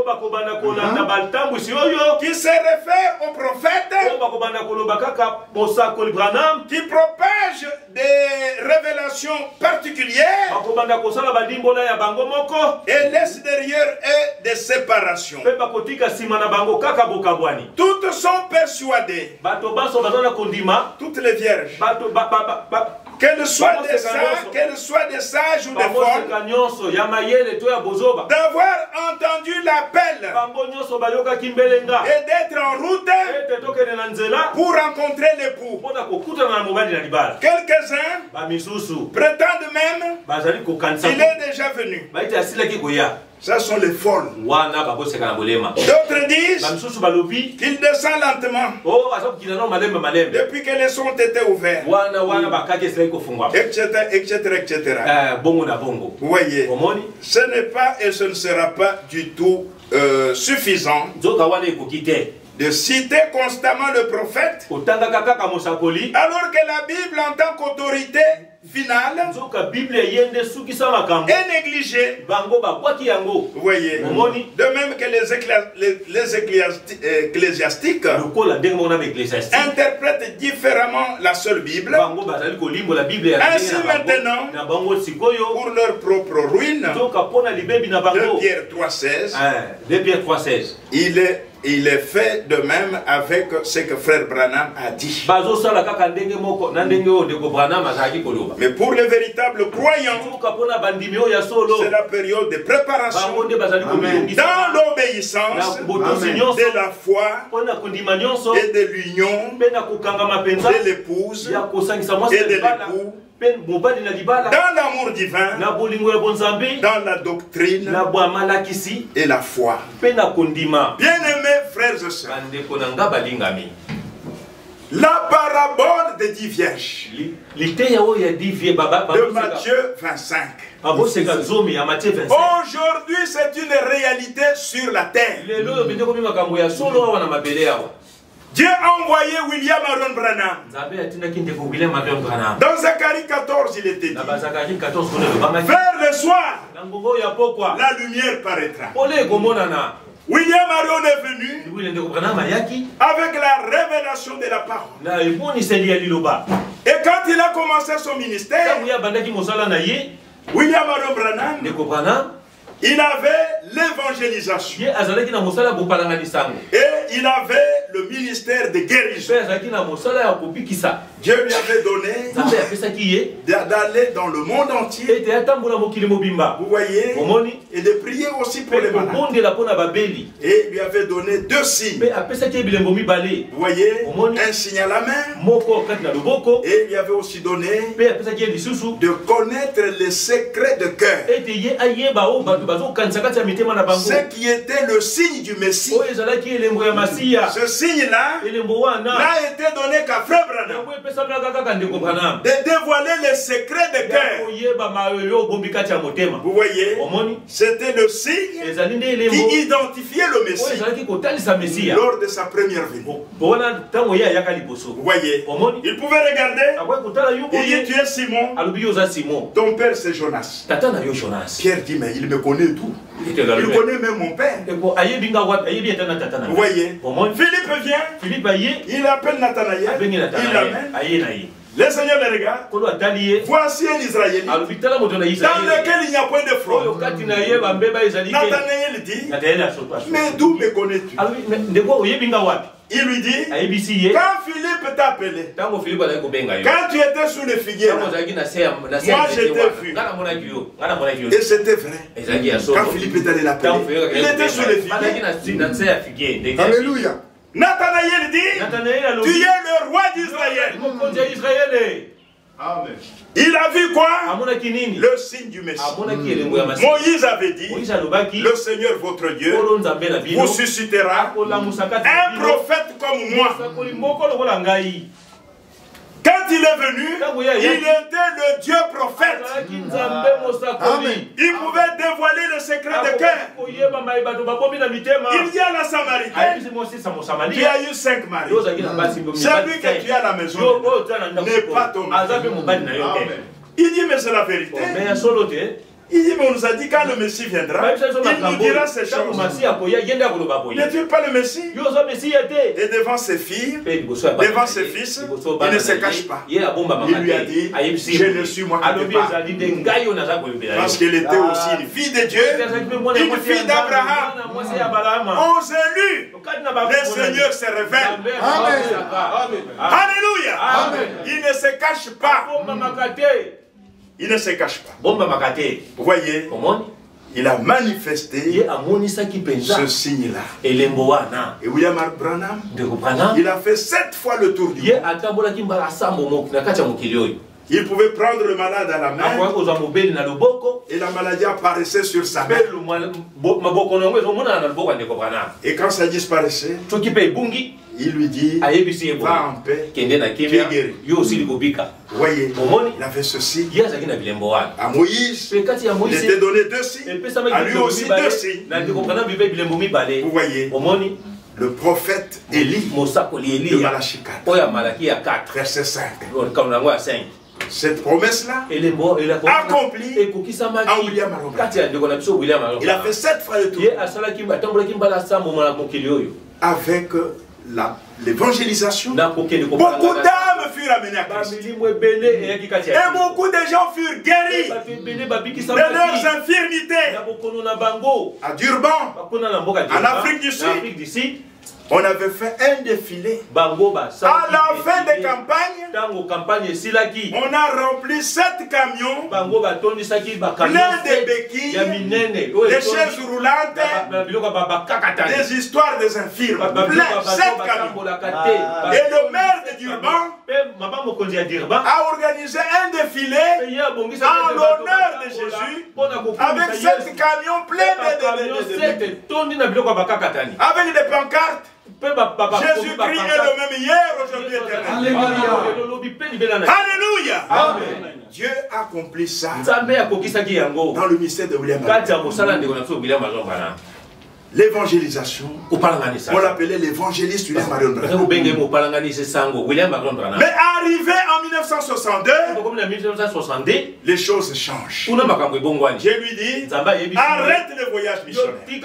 qui se réfèrent aux prophètes, qui propagent des révélations particulières et laissent derrière eux des séparations. Toutes sont persuadées, toutes les vierges Qu'elles soient des sages ou des folles, d'avoir entendu l'appel et d'être en route pour rencontrer l'époux. Quelques-uns prétendent même qu'il est déjà venu. Ça sont les folles. D'autres disent qu'il descend lentement depuis que les sons ont été ouverts, etc., etc. Vous voyez, ce n'est pas et ce ne sera pas du tout suffisant de citer constamment le prophète, alors que la Bible en tant qu'autorité finale est négligée. Vous voyez, de même que les ecclésiastiques interprètent différemment la seule Bible. Ainsi maintenant, pour leur propre ruine, de Pierre 3,16, il est fait de même avec ce que frère Branham a dit. Mais pour les véritables croyants, c'est la période de préparation dans l'obéissance de la foi et de l'union de l'épouse et de l'époux, dans l'amour divin, dans la doctrine et la foi. Bien-aimés frères et sœurs, la parabole des 10 vierges de Matthieu 25. Aujourd'hui, c'est une réalité sur la terre. Dieu a envoyé William Aaron Branham. Dans Zacharie 14, il était dit, vers le soir, la lumière paraîtra. William Aaron est venu avec la révélation de la parole. Et quand il a commencé son ministère, William Aaron Branham, il avait l'évangélisation et il avait le ministère de guérison. Dieu lui avait donné d'aller dans le monde entier, vous voyez, et de prier aussi pour les malades. Et il lui avait donné 2 signes, vous voyez, un signe à la main, et il lui avait aussi donné de connaître les secrets de cœur, ce qui était le signe du Messie. Ce signe-là n'a été donné qu'à Frère Branham, de dévoiler les secrets de cœur. Vous voyez, c'était le signe qui identifiait le Messie lors de sa première venue. Vous voyez, il pouvait regarder, il dit, tu es Simon, ton père c'est Jonas. Pierre dit, mais il me connaît tout. Il connaît même mon père. Vous voyez, Philippe vient, il appelle Nathanaël, il l'amène. Le Seigneur le regarde. Voici un Israélite dans lequel il n'y a point de fraude. Nathanaël dit, mais d'où me connais-tu? Il lui dit, quand Philippe t'a appelé, quand tu étais sous le figuier, moi je t'ai vu. Et c'était vrai. Quand Philippe est allé l'appeler, il était sous le figuier. Alléluia. Nathanaël dit, tu es le roi d'Israël. Amen. Il a vu quoi? Le signe du Messie. Moïse avait dit, le Seigneur votre Dieu vous suscitera un prophète comme moi. Quand il est venu, il était le Dieu prophète. Amen. Il pouvait dévoiler le secret de cœur. Il y a la Samaritaine. Tu as eu 5 maris. Celui que tu as à la maison n'est pas ton mari. Il dit, mais c'est la vérité. Il dit, mais on nous a dit quand le Messie viendra, il nous dira ces choses. N'est-il pas le Messie? Et devant ses filles, devant ses fils, il ne se cache pas. Il lui a dit, je ne suis moi qui te parle. Parce qu'elle était aussi une fille de Dieu, une fille d'Abraham. 11 élus. Le Seigneur se révèle. Amen. Alléluia. Il ne se cache pas. Il ne se cache pas. Vous voyez, il a manifesté ce signe-là. Et William Branham, il a fait 7 fois le tour du monde. Il pouvait prendre le malade à la main et la maladie apparaissait sur sa main. Et quand ça disparaissait, il lui dit, va en paix, tu es guéri. Vous voyez, il avait ceci. À Moïse, il était donné 2 signes. À lui aussi 2 signes. Vous voyez, le prophète Élie de Malachie 4, verset 5. Cette promesse-là accomplie à William Branham. Il a fait 7 fois le tour avec l'évangélisation. Beaucoup d'âmes furent amenées à Christ. Et beaucoup de gens furent guéris de leurs infirmités. À Durban, en Afrique du Sud, on avait fait un défilé. À la fin des campagnes, on a rempli 7 camions pleins de béquilles, des chaises roulantes, des histoires des infirmes. 7 camions. Et le maire de Durban a organisé un défilé en l'honneur de Jésus avec 7 camions pleins de avec des pancartes. Jésus-Christ est le même hier, aujourd'hui, éternel. Alléluia. Amen. Dieu a accompli ça dans le mystère de William Branham. L'évangélisation, on l'appelait l'évangéliste William Branham. Mais arrivé en 1962, les choses changent. Je lui dis, arrête le voyage missionnaire. Le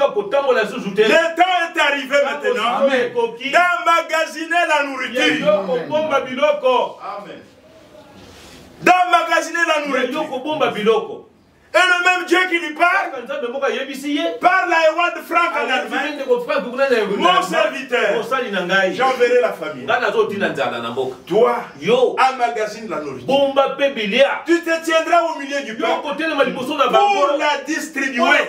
temps est arrivé maintenant d'emmagasiner la nourriture. D'emmagasiner la nourriture. Et le même Dieu qui lui parle à Ewald Frank en Allemagne. Mon serviteur, j'enverrai la famille. Toi, emmagasine la nourriture. Tu te tiendras au milieu du peuple pour la distribuer.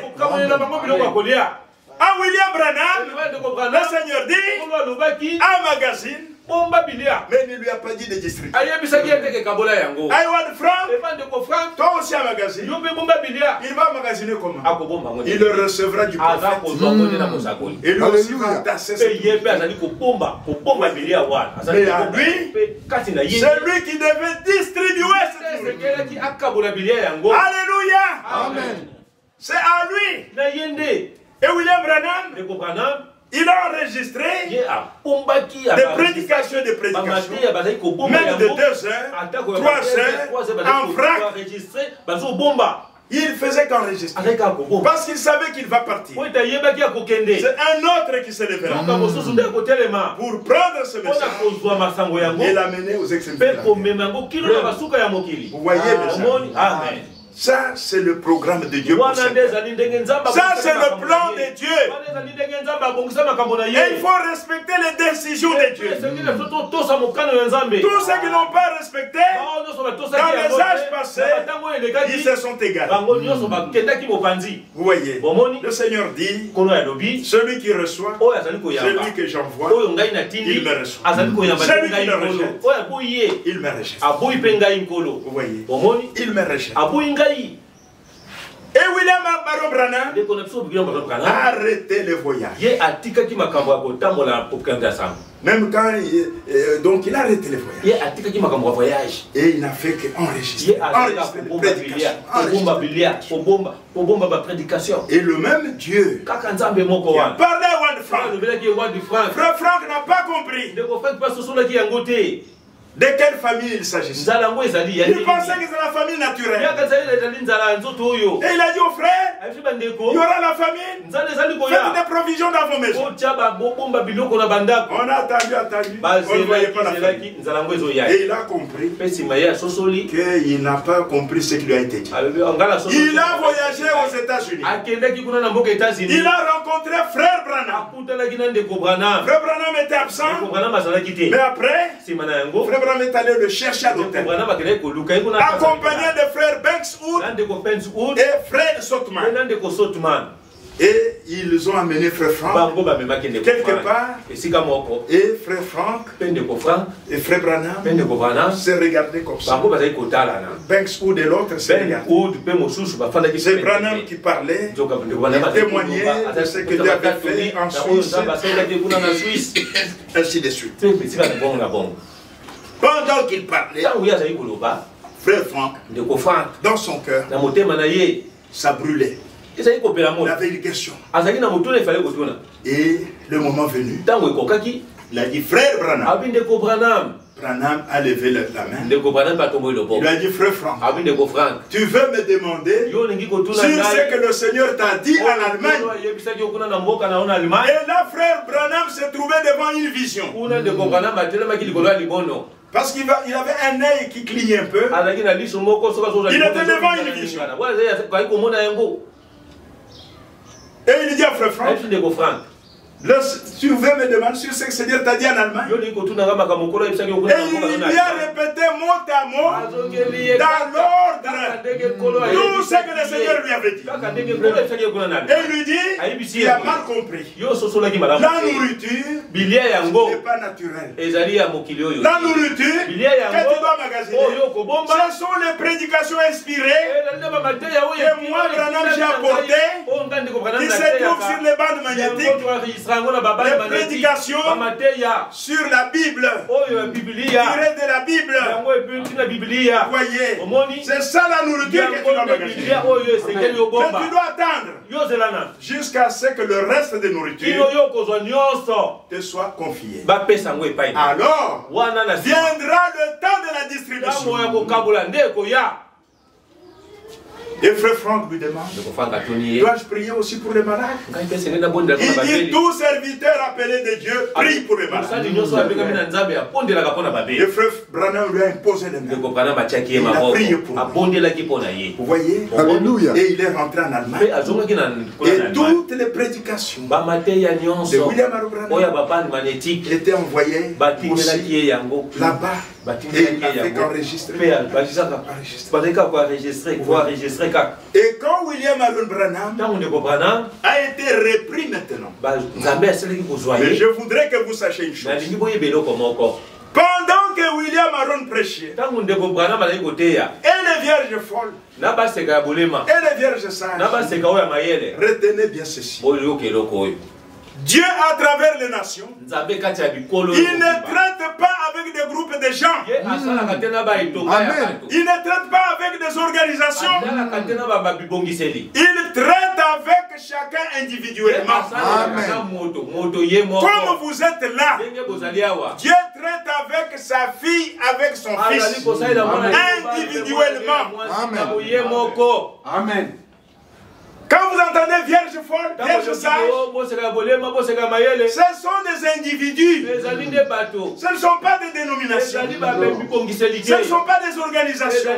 À William Branham, le Seigneur dit, emmagasine. Mais il ne lui a pas dit de distribuer. Toi aussi emmagasine. Il va emmagasiner comment? Il le recevra du prophète. Et lui aussi va tasser ce mais à lui, c'est lui qui devait distribuer cette nourriture. Alléluia. Amen. C'est à lui. Et William Branham, il a enregistré des prédications, même de 2 heures, 3 heures, en vrac. Il faisait qu'enregistrer. Parce qu'il savait qu'il va partir. C'est un autre qui se lèvera pour prendre ce message et l'amener aux extrémités. Vous voyez déjà. Amen. Ça, c'est le programme de Dieu pour ça, c'est le plan de Dieu. Et il faut respecter les décisions de Dieu. Tous ceux qui n'ont pas respecté, dans les âges passés, ils se sont égarés. Vous voyez, le Seigneur dit, celui qui reçoit, celui que j'envoie, il me reçoit. Celui qui me rejette, il me rejette. Vous voyez, il me rejette. Et William Branham a arrêté le voyage. Même quand donc il a arrêté le voyage. Et il n'a fait qu'enregistrer. Et le même Dieu qui a parlé à Ewald Frank. Frère Frank n'a pas compris. De quelle famille il s'agissait? Il pensait que c'est la famille naturelle. Et il a dit aux frères, il y aura la famine. Faites des provisions dans vos maisons. On a attendu. On ne voyait pas la famine. Et il a compris qu'il n'a pas compris ce qui lui a été dit. Il a voyagé aux États-Unis. Il a rencontré Frère Branham. Frère Branham était absent. Mais après, Frère Branham est allé le chercher à l'hôtel, accompagné de frère Banks et frère Sotman. Et ils ont amené frère Frank quelque part. Et frère Frank et frère Branham se regardaient comme ça. Banks et l'autre se regardaient. C'est Branham qui parlait, il témoignait de ce que Dieu avait fait en Suisse, ainsi de suite. Pendant qu'il parlait, frère Frank, dans son cœur, ça brûlait. Il avait une question. Et le moment venu, il a dit frère Branham. Branham a levé la main. Il a dit frère Frank, tu veux me demander sur ce que le Seigneur t'a dit en Allemagne? Et là frère Branham se trouvait devant une vision. Parce qu'il avait un œil qui clignait un peu. Il était devant une vision. Et il dit à frère Frank, tu veux me demander sur ce que le Seigneur t'a dit en Allemagne? Et il lui a répété mot à mot, dans l'ordre, tout ce que le Seigneur lui avait dit. Et il lui dit, il a mal compris. La nourriture n'est pas naturelle. La nourriture que tu dois magasiner, ce sont les prédications inspirées que moi, Branham, j'ai apportées, qui se trouvent sur les bandes magnétiques. Les prédications sur la Bible, tirées de la Bible. Vous voyez, c'est ça la nourriture que tu dois magasiner. Mais tu dois attendre jusqu'à ce que le reste de nourriture te soit confié. Alors viendra le temps de la distribution. Et frère Frank lui demande, dois-je prier aussi pour les malades? Il dit, tout serviteur appelé de Dieu, prie pour les malades. Et frère Branham lui a imposé les mains. Il a prié pour lui. Vous voyez? Alléluia. Et il est rentré en Allemagne. Et toutes les prédications de William Branham étaient envoyées aussi là-bas. Et il a fait qu'enregistrer. Et quand William Aaron Branham a été repris maintenant, mais je voudrais que vous sachiez une chose. Pendant que William Aaron prêchait, et les vierges folles, et les vierges sages, retenez bien ceci. Dieu, à travers les nations, il ne traite pas avec des groupes de gens. Amen. Il ne traite pas avec des organisations. Il traite avec chacun individuellement. Amen. Comme vous êtes là, Dieu traite avec sa fille, avec son fils, individuellement. Amen. Amen. Quand vous entendez vierge folle, vierge sage, ce sont des individus. Ce ne sont pas des dénominations. Ce ne sont pas des organisations.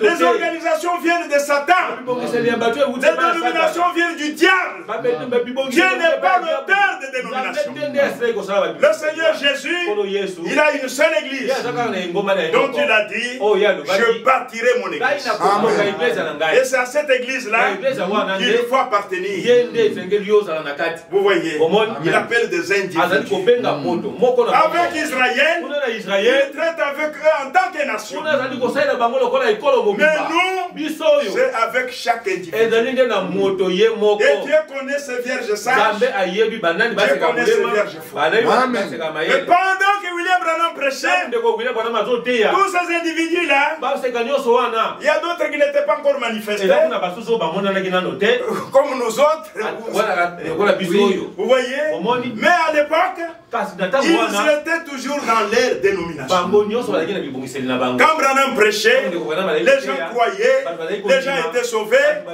Les organisations viennent de Satan. Les dénominations viennent du diable. Dieu n'est pas l'auteur des dénominations. Le Seigneur Jésus, il a une seule église dont il a dit, je bâtirai mon église. Amen. Et c'est à cette église-là qu'il faut appartenir. Vous voyez, il appelle des individus. Avec Israël, il traite avec eux en tant que nation. Mais nous, c'est avec chaque individu. Et Dieu connaît ces vierges sages. Dieu connaît ces vierges fous. Mais pendant que William Branham prêchait, tous ces individus-là, il y a d'autres qui n'étaient pas encore manifestés. Comme nous autres. Vous voyez? Mais à l'époque, ils étaient toujours dans leur dénomination. Quand Branham prêchait, les gens croyaient, les gens étaient sauvés, mais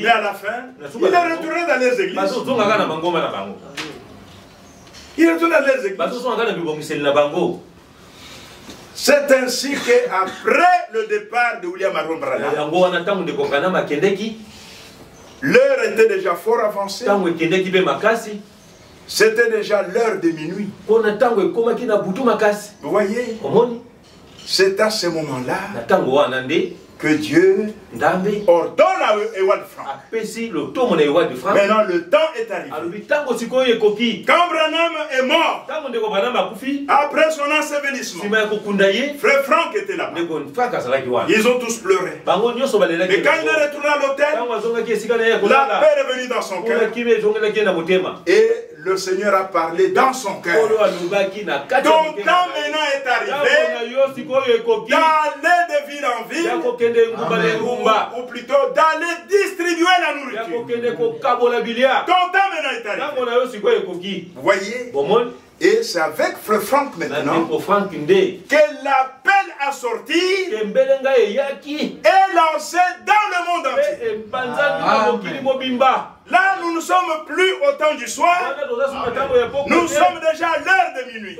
à la fin, ils retournaient dans les églises. Ils retournent dans les églises. C'est ainsi qu'après le départ de William Aaron Branham, l'heure était déjà fort avancée. C'était déjà l'heure de minuit. Vous voyez, c'est à ce moment-là que Dieu ordonne à Ewald Frank. Maintenant, le temps est arrivé. Quand Branham est mort, après son ensevelissement, frère Frank était là-bas. Ils ont tous pleuré. Mais quand il est retourné à l'hôtel, la paix est revenue dans son cœur. Et le Seigneur a parlé dans son cœur. Ton temps maintenant est arrivé d'aller de ville en ville, ou plutôt d'aller distribuer la nourriture. Ton temps maintenant est arrivé. Vous voyez? Et c'est avec Frère Frank maintenant que l'appel à sortir est lancé dans le monde entier. Là, nous ne sommes plus au temps du soir. Nous sommes déjà à l'heure de minuit.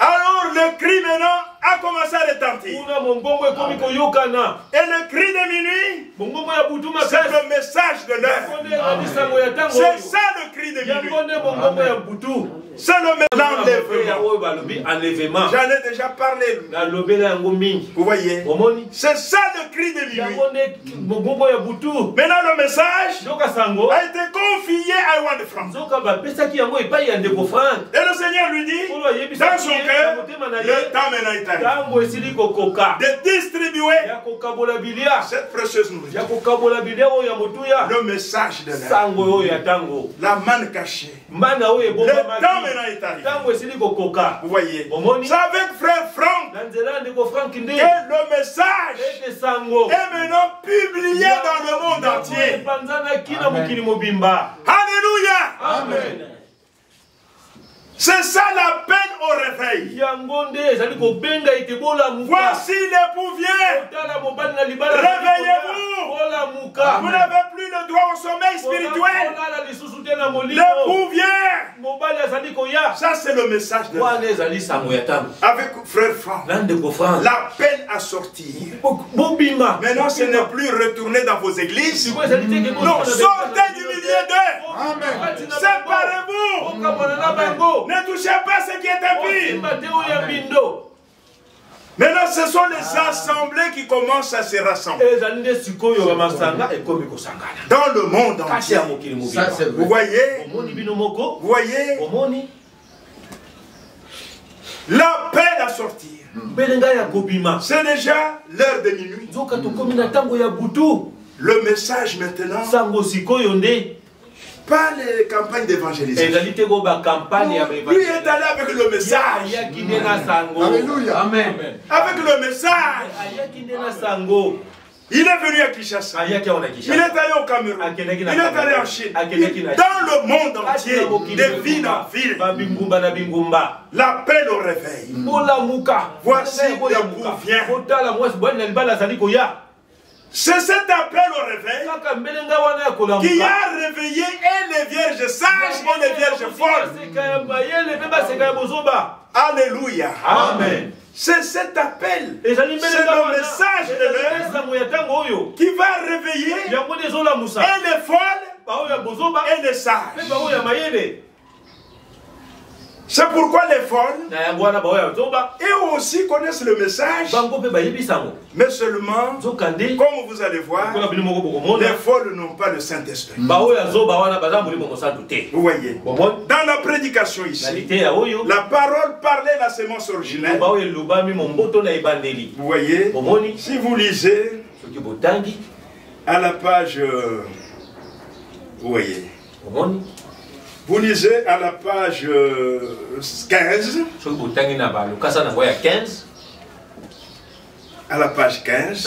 Alors le cri maintenant a commencé à retentir. Et le cri de minuit, c'est le message de l'heure. C'est ça le cri de minuit. C'est l'enlèvement. J'en ai déjà parlé. Vous voyez? C'est ça le cri de minuit. Maintenant le message a été confié à Ewald Frank. Et le Seigneur lui dit, dans son cœur, le temps maintenant est arrivé de distribuer cette précieuse nourriture. Le message de l'heure. La manne cachée. Le temps maintenant est arrivé. Vous voyez, c'est avec frère Frank que le message est maintenant publié dans le monde entier. Alléluia. Amen. C'est ça l'appel au réveil. Voici les pouviers. Réveillez-vous. Vous n'avez plus le droit au sommeil spirituel. Les pouviers. Ça c'est le message de l'heure. Avec frère Franck, l'appel à sortir. Maintenant ce n'est plus retourner dans vos églises. Non, sortez du milieu d'eux. Séparez-vous. Ne touchez pas ce qui est impie. Maintenant, ce sont les assemblées qui commencent à se rassembler. Dans le monde entier. Vous voyez? Vous voyez? L'appel à sortir. C'est déjà l'heure de minuit. Le message maintenant. Pas les campagnes d'évangélisation. Lui est allé avec le message. Alléluia. Amen. Avec le message. Il est venu à Kinshasa. Il est allé au Cameroun. Il est allé en Chine. Dans le monde entier, de ville en ville. L'appel au réveil. Voici où vient. C'est cet appel au réveil qui a réveillé et les vierges sages et les vierges folles. Alléluia. Amen. C'est cet appel. C'est le message de l'heure qui va réveiller et les folles et les sages. C'est pourquoi les folles et aussi connaissent le message, mais seulement, comme vous allez voir, les folles n'ont pas le Saint-Esprit. Vous voyez, dans la prédication ici, la parole parlait la sémence originelle. Vous voyez, si vous lisez à la page, vous voyez, vous lisez à la page 15. À la page 15.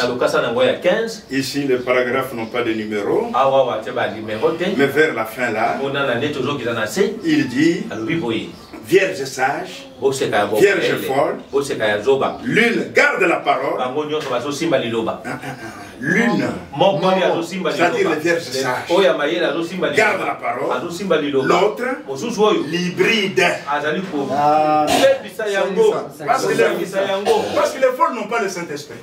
Ici, les paragraphes n'ont pas de numéro. Mais vers la fin là, il dit vierge sage, vierge folle, l'une garde la parole. L'une, c'est-à-dire les vierges sages, garde la parole. L'autre, l'hybride. Parce que les folles n'ont pas le Saint-Esprit.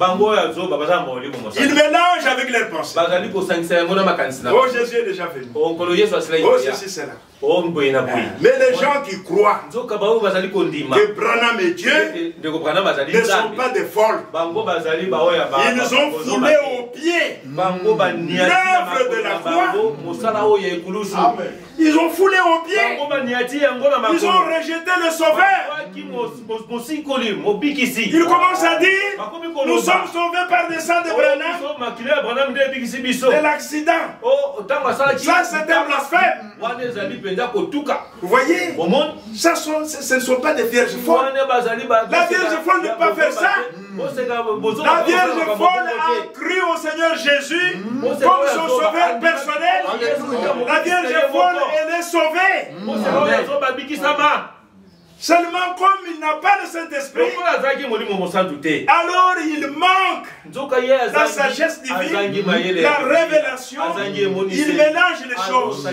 Ils mélangent avec leurs pensées. Oh, Jésus est déjà venu. Oh, ceci, c'est là. Mais les gens qui croient que Branham est Dieu ne sont pas des folles. Ils ont foulé au pied l'œuvre de la croix. Ils ont foulé au pied. Ils ont rejeté le Sauveur. Ils commencent à dire nous sommes sauvés par des sangs de Branham. De l'accident. Ça, c'est un blasphème. Vous voyez, ça ce ne sont pas des vierges folles. La vierge folle ne peut pas faire ça. La vierge folle a cru au Seigneur Jésus comme son sauveur personnel. La vierge folle, elle est sauvée. Seulement comme il n'a pas le Saint-Esprit, alors il manque la sagesse divine, la révélation, il mélange les choses.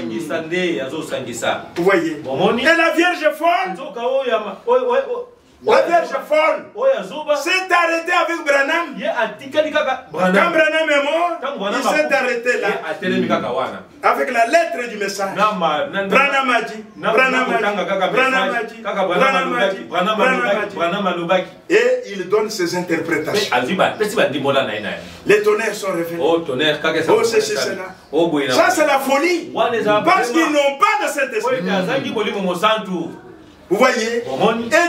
Vous voyez. Et la Vierge folle, la Vierge folle s'est arrêtée avec Branham. Quand Branham est mort, il s'est arrêté là. Avec la lettre du message. Branham a dit, et il donne ses interprétations. Les tonnerres sont révélés. Oh, c'est cela. Ça, c'est la folie. Parce qu'ils n'ont pas de Saint-Esprit. Vous voyez? Et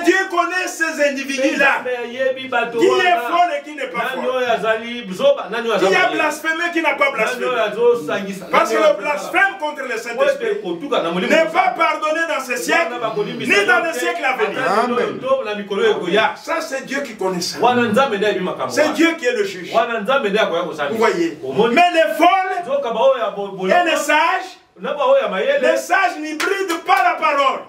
Dieu connaît ces individus-là. Qui est folle et qui n'est pas folle. Qui a blasphémé et qui n'a pas blasphémé. Parce que le blasphème contre le Saint-Esprit n'est pas pardonné dans ce siècle, ni dans les siècles à venir. Ça, c'est Dieu qui connaît ça. C'est Dieu qui est le juge. Vous voyez? Mais les folles et les sages, les sages n'hybrident pas la parole.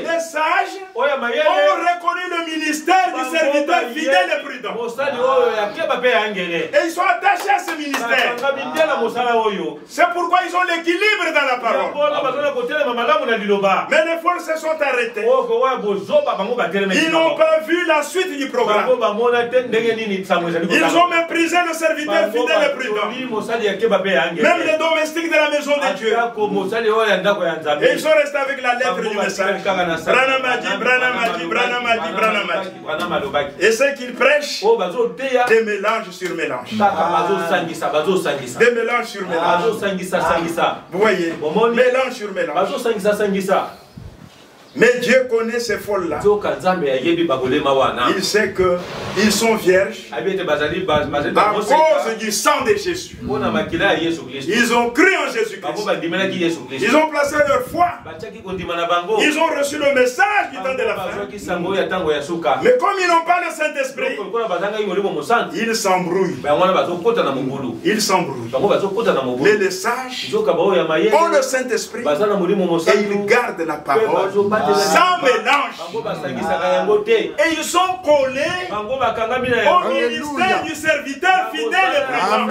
Les sages ont reconnu le ministère du serviteur fidèle et prudent. Et ils sont attachés à ce ministère. C'est pourquoi ils ont l'équilibre dans la parole. Mais les folles se sont arrêtés. Ils n'ont pas vu la suite du programme. Ils ont méprisé le serviteur fidèle et prudent. Même les domestiques de la maison de Dieu. Et ils sont restés avec la lettre du message. Branham a dit, Branham a dit, Branham a dit, Branham a dit. Et ce qu'ils prêchent, des mélanges sur mélanges. Des mélanges sur mélanges. Vous voyez, mélange sur mélange. Mais Dieu connaît ces folles-là. Il sait qu'ils sont vierges à cause du sang de Jésus. Ils ont cru en Jésus-Christ. Ils ont placé leur foi. Ils ont reçu le message du temps de la fin. Mais comme ils n'ont pas le Saint-Esprit, ils s'embrouillent. Ils s'embrouillent. Mais les sages ont le Saint-Esprit et ils gardent la parole sans mélange. Et ils sont collés au ministère du serviteur fidèle et prudent.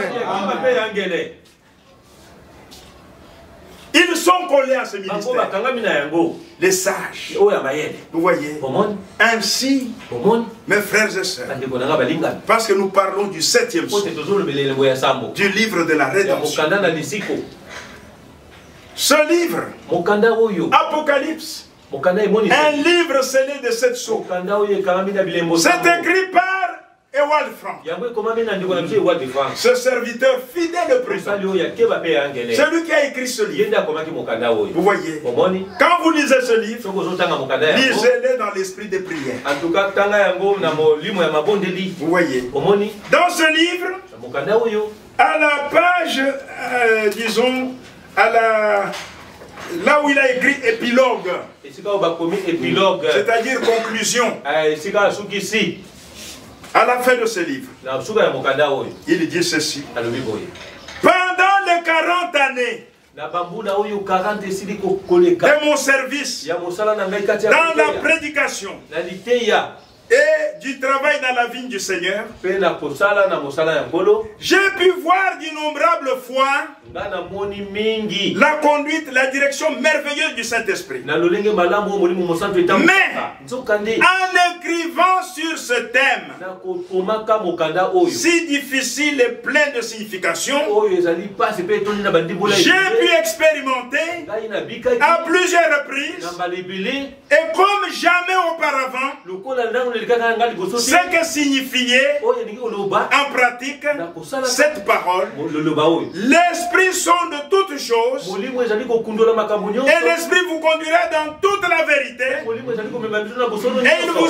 Ils sont collés à ce ministère. Les sages. Vous voyez. Ainsi, mes frères et sœurs, parce que nous parlons du 7e psaume, du livre de la rédemption. Ce livre, Apocalypse, un livre scellé de 7 sceaux. C'est écrit par Ewald Frank, ce serviteur fidèle au président. C'est lui qui a écrit ce livre. Vous voyez, quand vous lisez ce livre, lisez-le dans l'esprit des prières. Vous voyez, dans ce livre, à la page, disons, là où il a écrit épilogue, c'est-à-dire conclusion, à la fin de ce livre, il dit ceci: pendant les 40 années de mon service dans la prédication et du travail dans la vigne du Seigneur, j'ai pu voir d'innombrables fois la conduite, la direction merveilleuse du Saint-Esprit. Mais en écrivant sur ce thème si difficile et plein de signification, j'ai pu expérimenter à plusieurs reprises et comme jamais auparavant ce que signifiait en pratique cette parole. L'Esprit sonde de toutes choses et l'Esprit vous conduira dans toute la vérité et il vous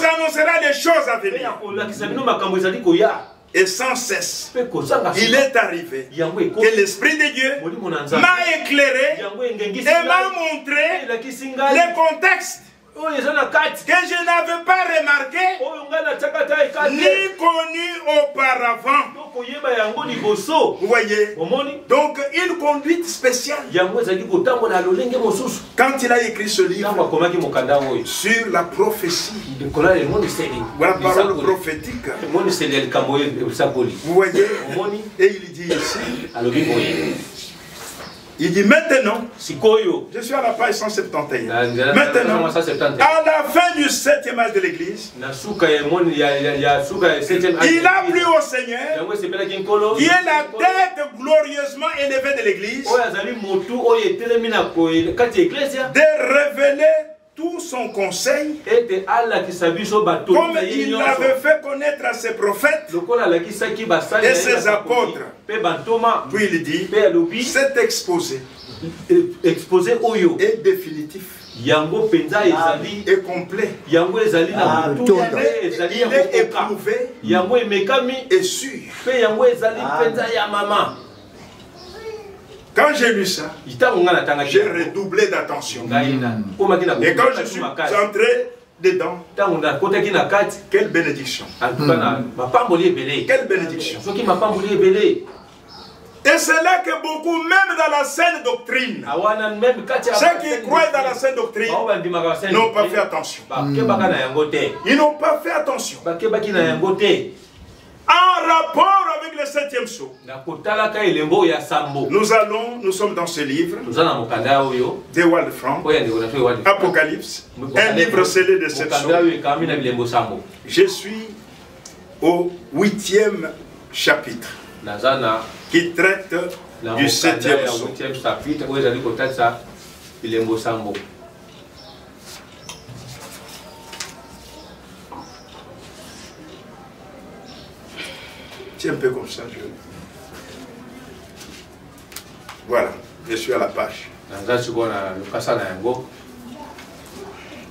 annoncera les choses à venir. Et sans cesse, il est arrivé que l'Esprit de Dieu m'a éclairé et m'a montré les contextes que je n'avais pas remarqué ni connu auparavant. Vous voyez, donc une conduite spéciale. Quand il a écrit ce livre sur la prophétie, la parole prophétique, vous voyez, et il dit ici, il dit maintenant, je suis à la page 171. Maintenant, à la fin du 7e âge de l'Église, il a plu au Seigneur, qui est la tête glorieusement élevée de l'Église, de révéler tout son conseil, comme il l'avait fait connaître à ses prophètes et ses apôtres. Puis il dit, cet exposé est définitif et complet. Il est éprouvé et sûr. Quand j'ai lu ça, j'ai redoublé d'attention. Et quand je suis entré dedans, quelle bénédiction. Quelle bénédiction. Et c'est là que beaucoup, même dans la saine doctrine, ceux qui croient dans la saine doctrine n'ont pas fait attention. Ils n'ont pas fait attention. En rapport avec le 7e sceau, nous sommes dans ce livre d'Ewald Frank, Apocalypse, un livre scellé de 7 sceaux. Je suis au 8e chapitre qui traite du 7e sceau. C'est un peu comme ça. Voilà, je suis à la page.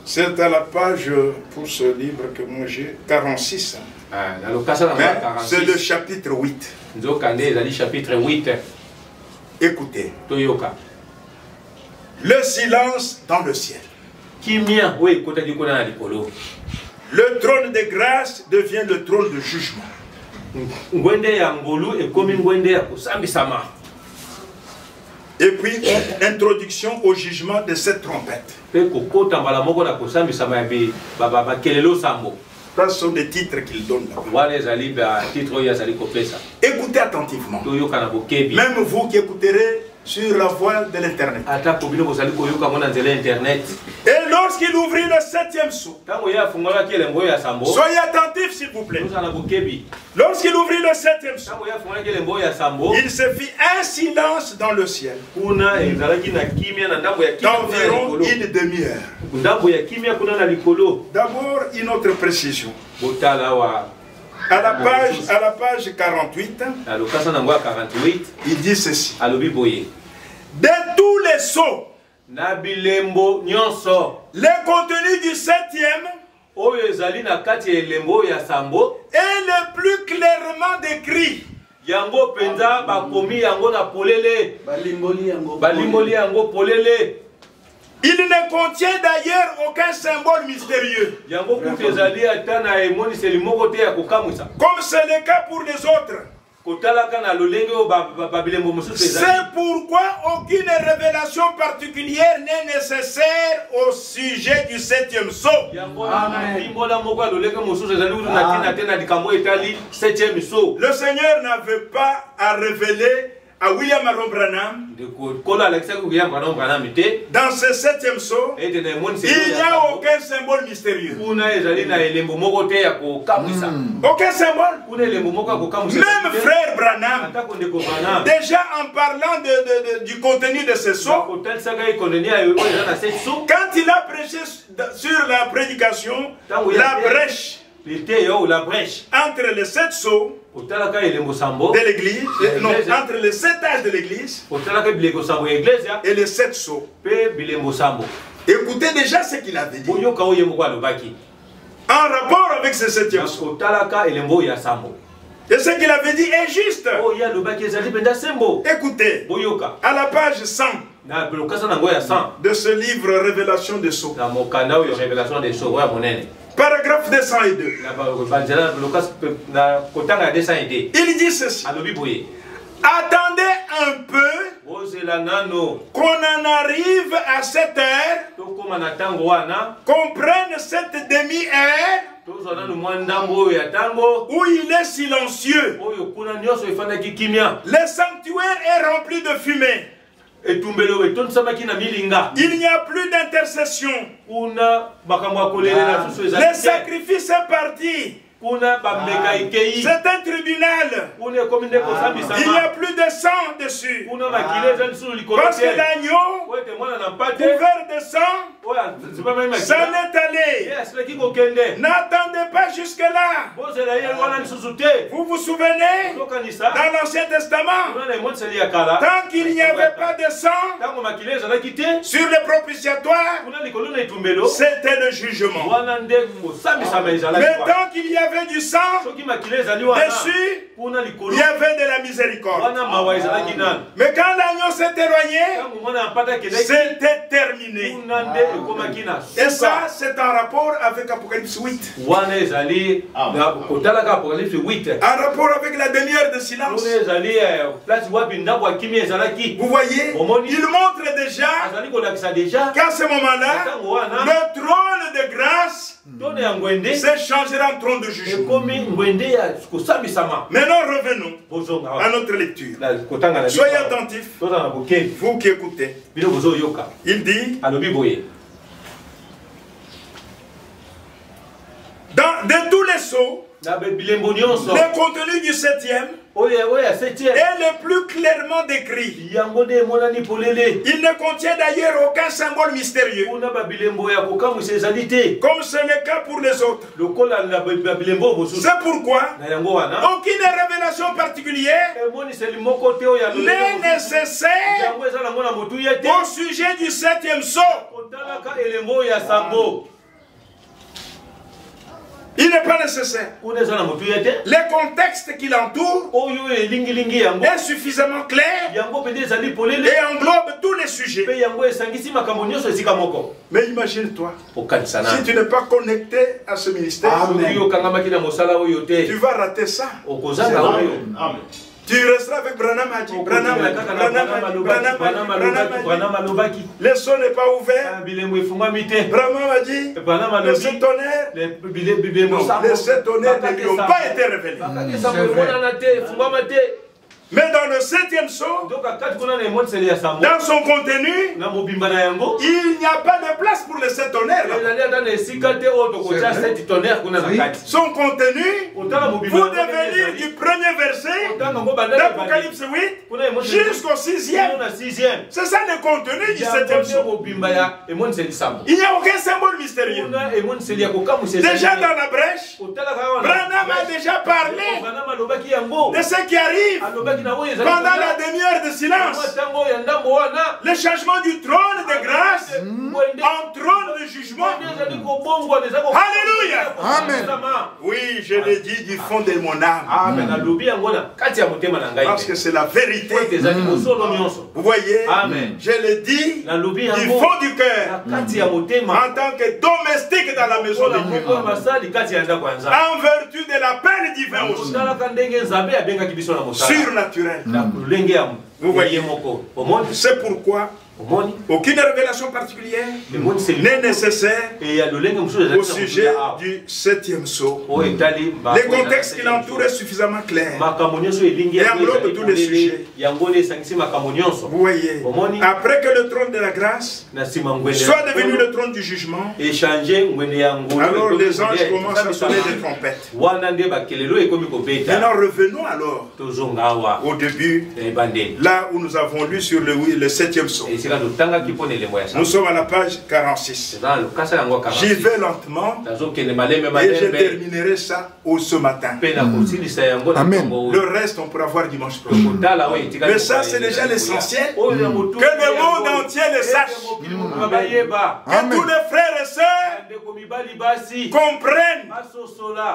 C'est à la page pour ce livre que moi j'ai 46. C'est le chapitre 8. Écoutez. Le silence dans le ciel. Le trône de grâce devient le trône de jugement. Et puis, introduction au jugement de cette trompette. Ce sont des titres qu'il donne là. Écoutez attentivement. Même vous qui écouterez sur la voie de l'internet. Et lorsqu'il ouvrit le 7e sceau, soyez attentifs s'il vous plaît. Lorsqu'il ouvrit le 7e sceau, il se fit un silence dans le ciel d'environ une demi-heure. D'abord, une autre précision. À la page 48, il dit ceci. De tous les sceaux, les contenus du 7e est le plus clairement décrit. Il ne contient d'ailleurs aucun symbole mystérieux. Comme c'est le cas pour les autres. C'est pourquoi aucune révélation particulière n'est nécessaire au sujet du 7e sceau. Le Seigneur n'avait pas à révéler à William Aaron Branham dans ce 7e sceau, il n'y a aucun symbole mystérieux. Aucun symbole. Même frère Branham, déjà en parlant du contenu de ce sceau, quand il a prêché sur la prédication, la brèche entre les 7 sceaux de l'église, non, entre les 7 âges de l'église et les 7 sceaux. Écoutez déjà ce qu'il avait dit. En rapport avec ce 7e sceau. Et ce qu'il avait dit est juste. Écoutez, à la page 100 de ce livre Révélation des sceaux. Paragraphe 202. Il dit ceci. Attendez un peu qu'on en arrive à cette heure, qu'on prenne cette demi-heure où il est silencieux. Le sanctuaire est rempli de fumée. Il n'y a plus d'intercession. Les sacrifices sont partis. C'est un tribunal. Il n'y a plus de sang dessus. Parce que l'agneau, couvert de sang, s'en est allé. N'attendez pas jusque-là. Vous vous souvenez, dans l'Ancien Testament, tant qu'il n'y avait pas de sang sur le propitiatoire, c'était le jugement. Mais tant qu'il y avait du sang dessus, il y avait de la miséricorde. Mais quand l'agneau s'est éloigné, c'était terminé. Et ça, c'est en rapport avec Apocalypse 8. En rapport avec la demi-heure de silence. Vous voyez, il montre déjà qu'à ce moment-là, le trône de grâce se changera en trône de jugement. Maintenant, revenons à notre lecture. Soyez attentifs, vous qui écoutez. Il dit, de tous les sceaux, le contenu du 7e est le plus clairement décrit. Il ne contient d'ailleurs aucun symbole mystérieux, comme c'est le cas pour les autres. C'est pourquoi aucune révélation particulière n'est nécessaire au sujet du 7e sceau. Il n'est pas nécessaire. Le contexte qui l'entoure est suffisamment clair et englobe tous les sujets. Mais imagine-toi, si tu n'es pas connecté à ce ministère, tu vas rater ça. Amen. Tu resteras avec Branham Hadji. Le son n'est pas ouvert. Branham Hadji, les 7 tonnerres, les 7 tonnerres ne lui ont pas été révélés. Mais dans le 7e sceau, dans son contenu, il n'y a pas de place pour les 7 tonnerres. Son contenu, vous devez lire du premier verset d'Apocalypse 8 jusqu'au 6e. C'est ça le contenu du 7e sceau. Il n'y a aucun symbole mystérieux. Déjà dans la brèche, Branham a déjà parlé de ce qui arrive pendant la demi-heure de silence. Le changement du trône de grâce en trône de jugement. Alléluia. Amen. Oui, je le dis du fond de mon âme. Parce que c'est la vérité. Vous voyez, je le dis du fond du cœur. En tant que domestique dans la maison de Dieu. En vertu de l'appel divin aussi. Surnaturel. Vous voyez, c'est pourquoi aucune révélation particulière n'est nécessaire au sujet du 7e sceau. Le contexte qui l'entoure est suffisamment clair et englobe tous les sujets. Vous voyez, après que le trône de la grâce soit devenu le trône du jugement, alors les anges commencent à sonner des trompettes. Maintenant revenons alors au début, là où nous avons lu sur le 7e sceau. Nous sommes à la page 46. J'y vais lentement et je terminerai ça ce matin. Amen. Le reste, on pourra voir dimanche prochain. Mais ça, c'est déjà l'essentiel. Que le monde entier le sache. Que tous les frères et sœurs comprennent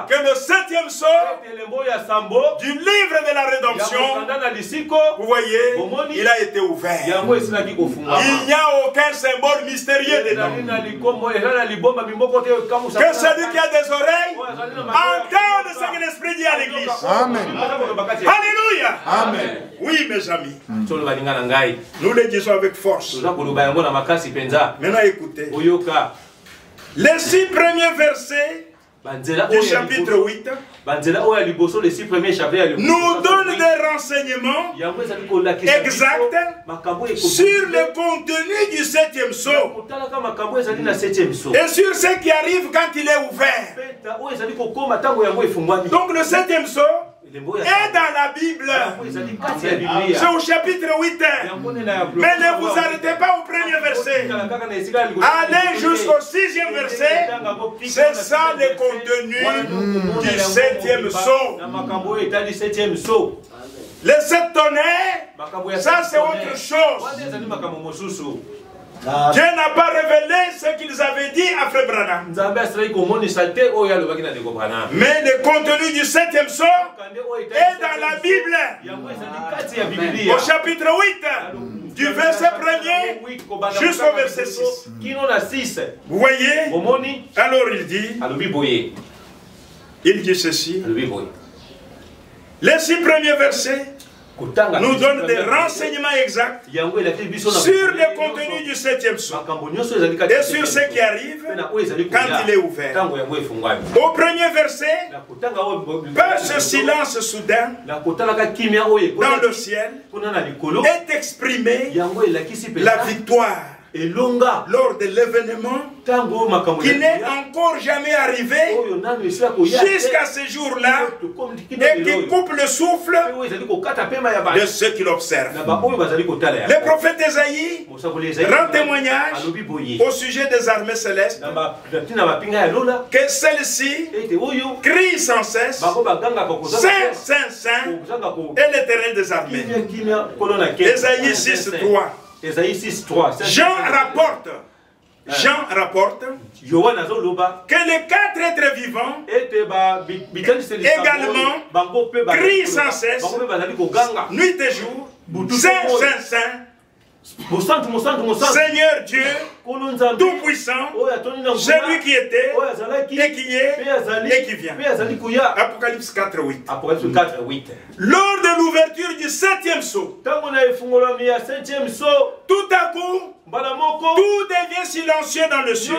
que le 7e sceau du livre de la rédemption, vous voyez, il a été ouvert. Il n'y a aucun symbole mystérieux dedans. Que celui qui a des oreilles entende ce que l'Esprit dit à l'Église. Amen. Alléluia. Amen. Oui, mes amis. Nous le disons avec force. Maintenant, écoutez. Les 6 premiers versets du chapitre 8 nous donne des renseignements exacts sur le contenu du 7e sceau et sur ce qui arrive quand il est ouvert. Donc le 7e sceau est dans la Bible. C'est au chapitre 8. Mais ne vous arrêtez pas au premier verset. Allez jusqu'au 6e verset. C'est ça le contenu du 7e sceau. Les 7 tonnerres, ça c'est autre chose. Dieu n'a pas révélé ce qu'ils avaient dit à Frère Branham. Mais le contenu du 7e sceau est dans la Bible. Au chapitre 8, du verset 1er jusqu'au verset 6. Vous voyez? Alors il dit ceci. Les 6 premiers versets nous donne des renseignements exacts sur le contenu du 7e sceau et sur ce qui arrive quand il est ouvert. Au premier verset, par ce silence soudain dans le ciel est exprimée la victoire lors de l'événement qui n'est encore jamais arrivé jusqu'à ce jour-là et qui coupe le souffle de ceux qui l'observent. Le prophète Esaïe rend témoignage au sujet des armées célestes que celles-ci crient sans cesse Saint, Saint, Saint et l'Éternel des armées. Esaïe 6:3. Jean rapporte que les 4 êtres vivants également crient sans cesse, nuit et jour, Saint, Saint, Saint, Seigneur Dieu, Tout-Puissant, celui qui était, et qui est, et qui vient. Apocalypse 4:8. Lors de l'ouverture du 7e sceau, tout à coup, tout devient silencieux dans le ciel.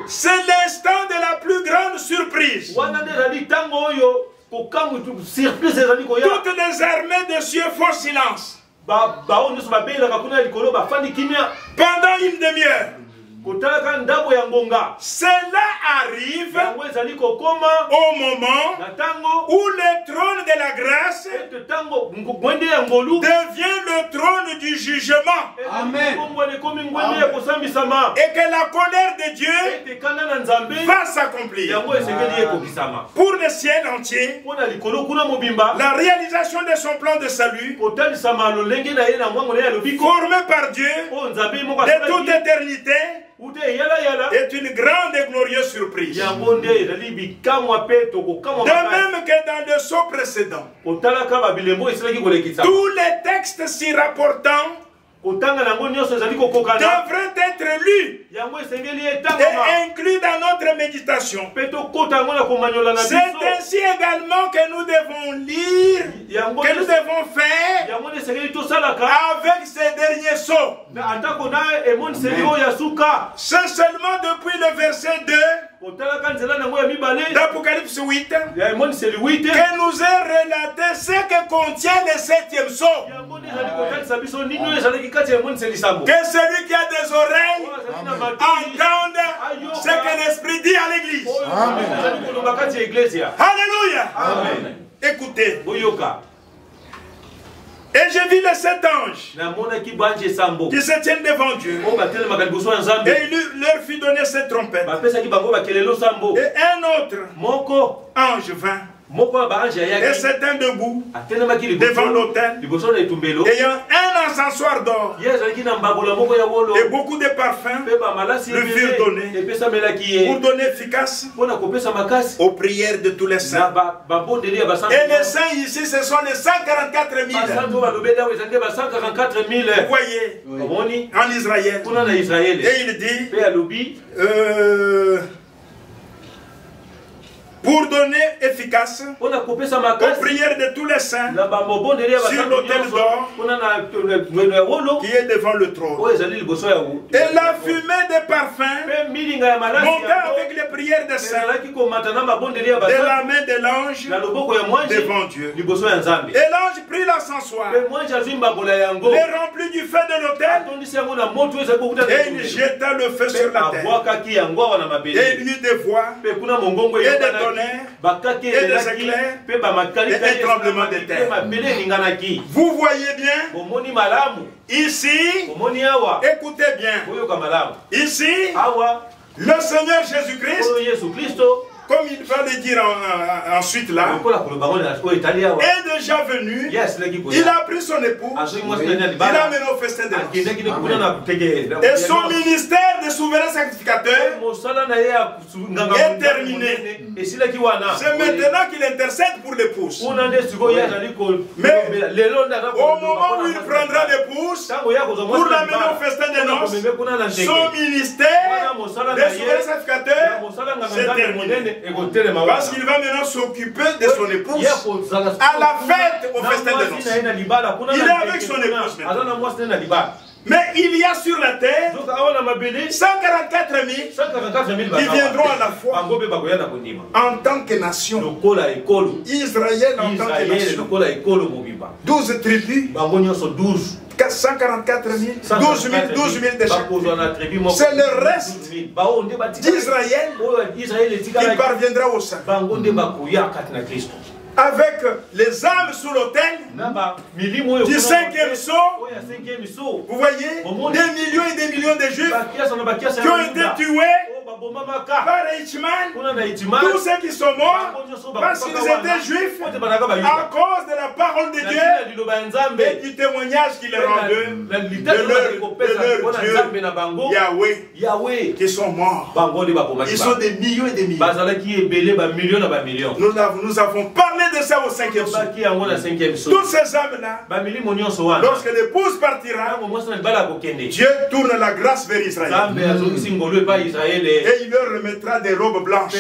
C'est l'instant de la plus grande surprise. Toutes les armées de cieux font silence. Pendant une demi-heure. Cela arrive au moment où le trône de la grâce devient le trône du jugement. Amen. Et que la colère de Dieu va s'accomplir. Pour le ciel entier, la réalisation de son plan de salut, formé par Dieu de toute éternité, est une grande et glorieuse surprise. De même que dans le saut précédent, tous les textes s'y rapportant devrait être lu et inclus dans notre méditation. C'est ainsi également que nous devons lire, que nous devons faire avec ces derniers sauts. C'est seulement depuis le verset 2 d'Apocalypse 8 que nous est relaté ce que contient le 7e saut. Que celui qui a des oreilles entende ce que l'Esprit dit à l'Église. Alléluia. Écoutez. Et j'ai vu les 7 anges qui se tiennent devant Dieu. Et il leur fit donner cette trompette. Et un autre ange vint. Et certains debout devant l'autel, ayant un encensoir d'or et beaucoup de parfums lui furent donnés pour donner efficace aux prières de tous les saints. Et les saints ici, ce sont les 144 000. Vous voyez, en Israël. Et il dit, pour donner efficace aux prières de tous les saints sur l'autel d'or qui est devant le trône. Et la fumée des parfums monta avec les prières des saints de la main de l'ange devant Dieu. Et l'ange prit l'encensoir, le remplit du feu de l'autel et il jeta le feu sur la terre. Et il y eut des voix et des tonnerres et des éclairs et un tremblement de terre. Vous voyez bien, ici, écoutez bien, ici, le Seigneur Jésus-Christ, comme il va le dire ensuite là, est déjà venu, il a pris son époux, il a mené au festin de noces. Et son ministère de souverain sacrificateur est terminé. C'est maintenant qu'il intercède pour l'épouse. Mais au moment où il prendra l'épouse pour l'amener au festin de noces, son ministère de souverain sacrificateur s'est terminé. Parce qu'il va maintenant s'occuper de son épouse à la fête au festin de noces. Il est avec son épouse maintenant. Mais il y a sur la terre 144 000 qui viendront à la fois en tant que nation. Israël en tant que nation. 12 tribus. 144 000, 12 000 de chaque. C'est le reste d'Israël qui parviendra au salut. Avec les âmes sous l'autel du 5e saut, vous voyez, des millions et des millions de juifs qui ont été tués par Eichmann, tous ceux qui sont morts parce qu'ils étaient juifs à cause de la parole de Dieu et du témoignage qu'il leur rendait de leur Dieu Yahweh, qui sont morts. Ils sont des millions et des millions. Nous avons parlé de ça au 5e saut. Toutes ces âmes-là, lorsque l'épouse partira, Dieu tourne la grâce vers Israël. Et il leur remettra des robes blanches. Qui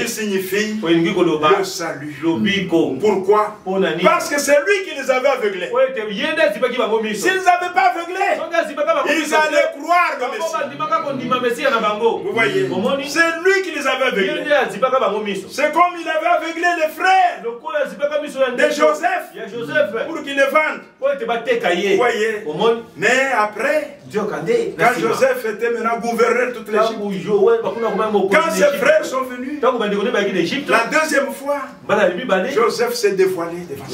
signifie le salut. Pourquoi? Parce que c'est lui qui les avait aveuglés. S'ils n'avaient pas aveuglés, ils allaient croire le Messie. Vous voyez? C'est lui qui les avait aveuglés. C'est comme il avait aveuglé les frères de Joseph pour qu'ils les vendent. Vous voyez? Mais après, quand Joseph était maintenant gouverneur de toute l'Égypte, quand ses frères sont venus, la deuxième fois, Joseph s'est dévoilé devant eux.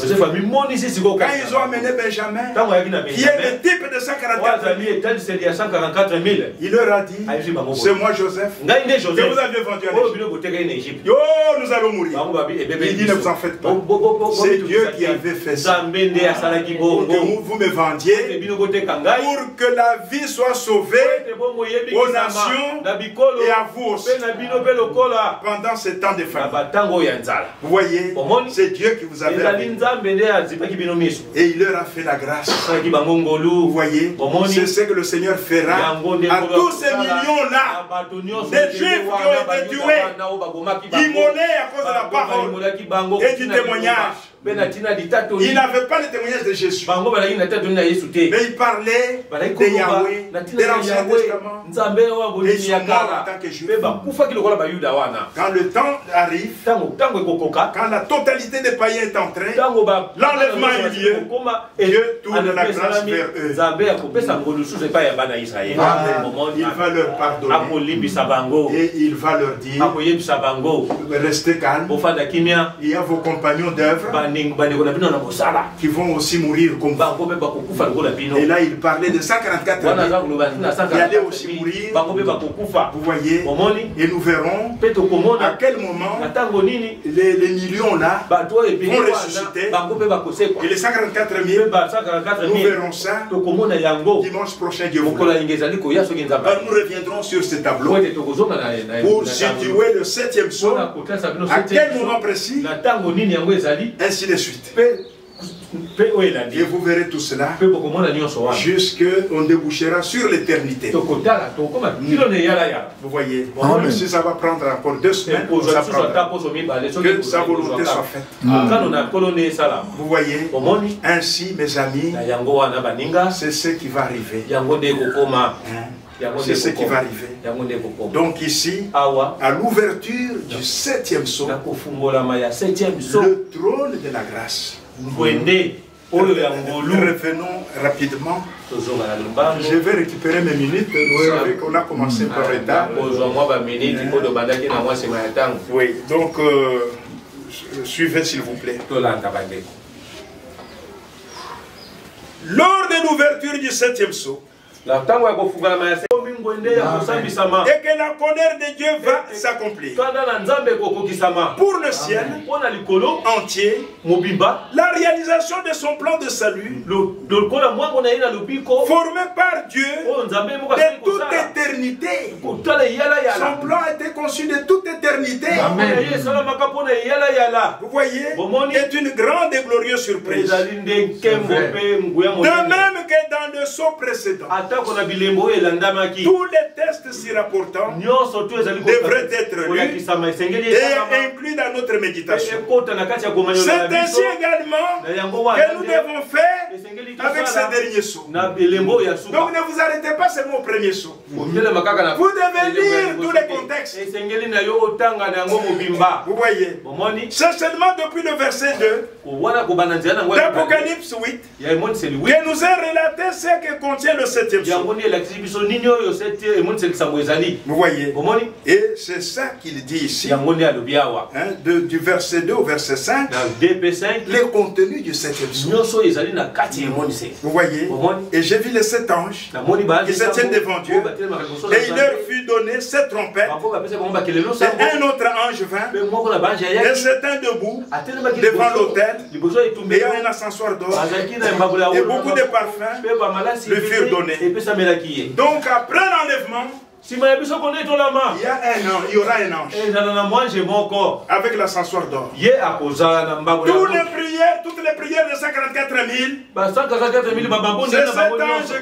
Quand ils ont amené Benjamin, qui est le type de 144 000, il leur a dit, c'est moi Joseph, que vous avez vendu en Égypte. Yo, nous allons mourir. Il dit, ne vous en faites pas. C'est Dieu qui avait fait ça. Pour que vous me vendiez, pour que la vie soit sauvée aux nations et à vous aussi pendant ce temps de famine. Vous voyez, c'est Dieu qui vous avait amené. Et il leur a fait la grâce. Vous voyez, c'est ce que le Seigneur fera à tous ces millions-là des Juifs qui ont été tués, immolés à cause de la parole et du témoignage. Il n'avait pas le témoignage de Jésus, mais il parlait de Yahweh, de l'Ancien Testament, et ils sont morts en tant que Juifs. Quand le temps arrive, quand la totalité des païens est entrée, l'enlèvement a eu lieu, Dieu tourne la grâce vers eux. Il va leur pardonner et il va leur dire, restez calme, il y a vos compagnons d'œuvre qui vont aussi mourir comme vous. Et là il parlait de 144 000 qui allaient aussi mourir. Vous voyez, et nous verrons à quel moment les millions là vont ressusciter. Et les 144 000, nous verrons ça dimanche prochain. Dieu voulant. Nous reviendrons sur ce tableau pour situer le 7e psaume. À quel moment précis? Ainsi de suite. Et vous verrez tout cela jusqu'on débouchera sur l'éternité. Vous voyez, même si ça va prendre encore 2 semaines, que sa volonté soit faite. Vous voyez, ainsi mes amis, c'est ce qui va arriver. C'est ce qui va arriver. Donc ici, à l'ouverture du 7e psaume, le trône de la grâce. Revenons rapidement. Je vais récupérer mes minutes. Vous savez qu'on a commencé par retard. Oui, donc suivez s'il vous plaît. Lors de l'ouverture du 7e psaume, et que la colère de Dieu va s'accomplir. Pour le ciel entier, la réalisation de son plan de salut, formé par Dieu de toute éternité. Son plan a été conçu de toute éternité. Vous voyez, est une grande et glorieuse surprise. De même que dans le sceau précédent, tous les tests s'y rapportant devraient être lus et inclus dans notre méditation. C'est ainsi également que nous devons faire avec ces derniers sceaux. Donc ne vous arrêtez pas seulement au premier sceau. Vous devez lire tous les contextes. Vous voyez, c'est seulement depuis le verset 2 d'Apocalypse 8 que nous a relaté ce que contient le 7e psaume. Vous voyez, et c'est ça qu'il dit ici, du verset 2 au verset 5, le contenu du 7e psaume. Vous voyez, et j'ai vu les 7 anges qui se tiennent devant Dieu, et il leur fut donné 7 trompettes, et un autre ange vint, et c'est un debout devant l'autel, et un ascensoir d'or, et beaucoup de parfums lui furent donnés. Donc après l'enlèvement, Il y a un ange, il y aura un ange. Avec l'ascensoir d'or. Toutes les prières de 144 000. C'est cet ange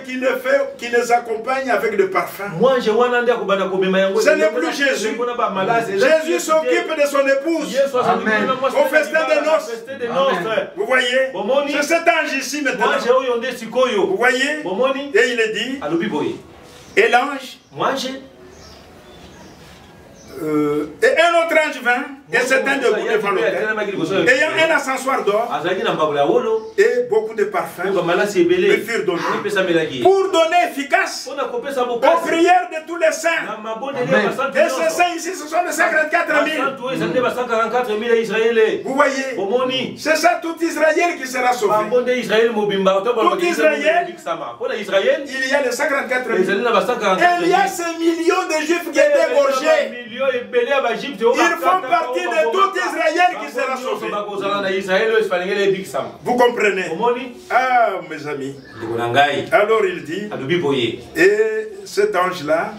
qui les accompagne avec le parfum. Ce n'est plus Jésus. Jésus s'occupe de son épouse. Amen. Au festin des noces. Vous voyez? C'est cet ange ici maintenant. Vous voyez? Et il est dit. Et l'ange. Et un autre ange vint et s'éteint debout devant l'autel, ayant un ascensoir d'or et beaucoup de parfums me furent donnés pour donner efficace aux prières de tous les saints. Et ces saints ici, ce sont les 144 000. Vous voyez, c'est ça tout Israël qui sera sauvé. Tout Israël, il y a les 144 000. Et il y a ces millions de juifs qui étaient égorgés. Ils font partie de tout Israël qui sera sauvé. Vous comprenez? Ah, mes amis. Alors il dit, et cet ange-là,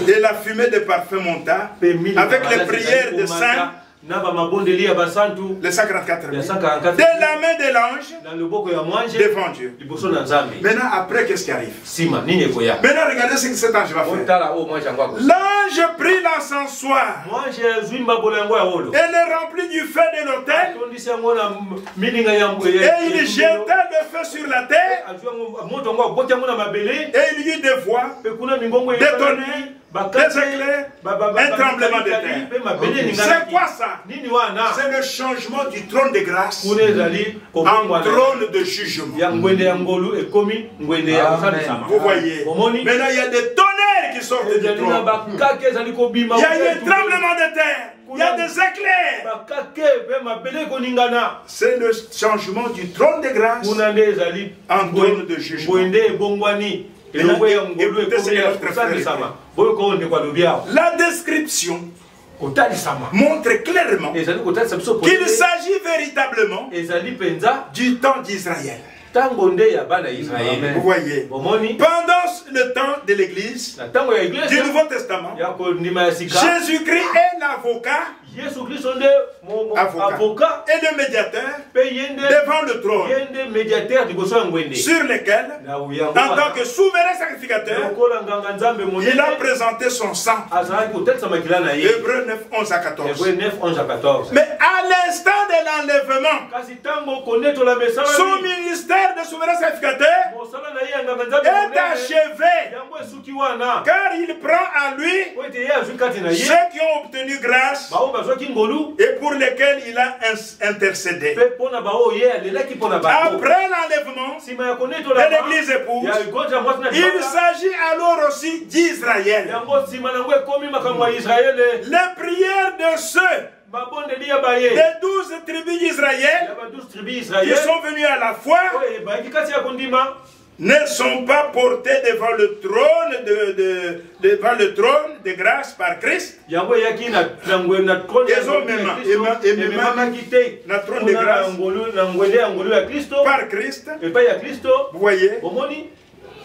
et la fumée de parfum monta, avec les prières des saints, les 144 000, de la main de l'ange devant Dieu. Maintenant, après, qu'est-ce qui arrive? Maintenant, regardez ce que cet ange va faire. L'ange prit l'encensoir et le remplit du feu de l'autel, et il jeta le feu sur la terre, et il y eut des voix, des tonnerres, des éclairs, un tremblement de terre. C'est quoi ça? C'est le changement du trône de grâce en trône de jugement. Vous voyez? Maintenant, il y a des tonnerres qui sortent du trône. Il y a un tremblement de terre. Il y a des éclairs. C'est le changement du trône de grâce en trône de jugement. La description montre clairement qu'il s'agit véritablement du temps d'Israël. Vous voyez, pendant le temps de l'Église du Nouveau Testament, Jésus-Christ est l'avocat et le médiateur devant le trône, sur lequel, en tant que souverain sacrificateur, il a présenté son sang. Hébreux 9, 11 à 14. Mais à l'instant de l'enlèvement, son ministère de souverain sacrificateur est achevé, car il prend à lui ceux qui ont obtenu grâce et pour lesquels il a intercédé. Après l'enlèvement de l'église épouse, il s'agit alors aussi d'Israël. Les prières de ceux des 12 tribus d'Israël qui sont venus à la foi ne sont pas portés devant le trône de grâce par Christ. Ils ont même le trône de grâce par Christ. Vous voyez,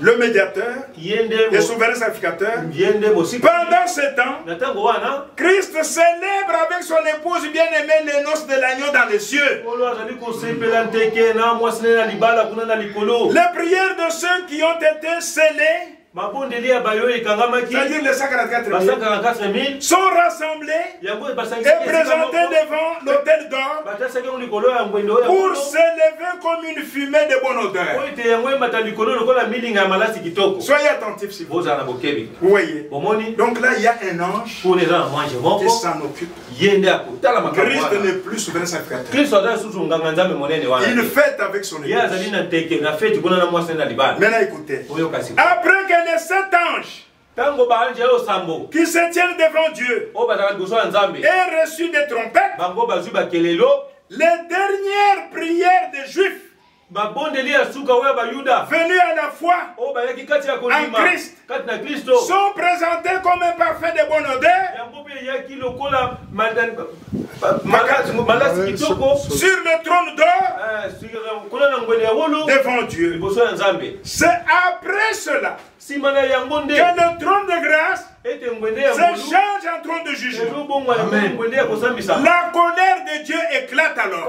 le médiateur, le souverain sacrificateur. Pendant ce temps, Christ célèbre avec son épouse bien-aimée les noces de l'agneau dans les cieux. Les prières de ceux qui ont été scellés, c'est-à-dire les 144 000, sont rassemblés et présentés devant l'autel d'or pour s'élever comme une fumée de bonne odeur. Soyez attentifs si vous voyez. Donc là, il y a un ange qui s'en occupe. Christ n'est plus souverain sacrificateur. Il fête avec son épouse. Maintenant écoutez. Après que les 7 anges qui se tiennent devant Dieu aient reçu des trompettes, les dernières prières des Juifs venus à la foi en Christ, sont présentés comme un parfait de bonne odeur sur le trône d'or devant Dieu. C'est après cela que le trône de grâce se change en trône de jugement. Amen. La colère de Dieu éclate alors.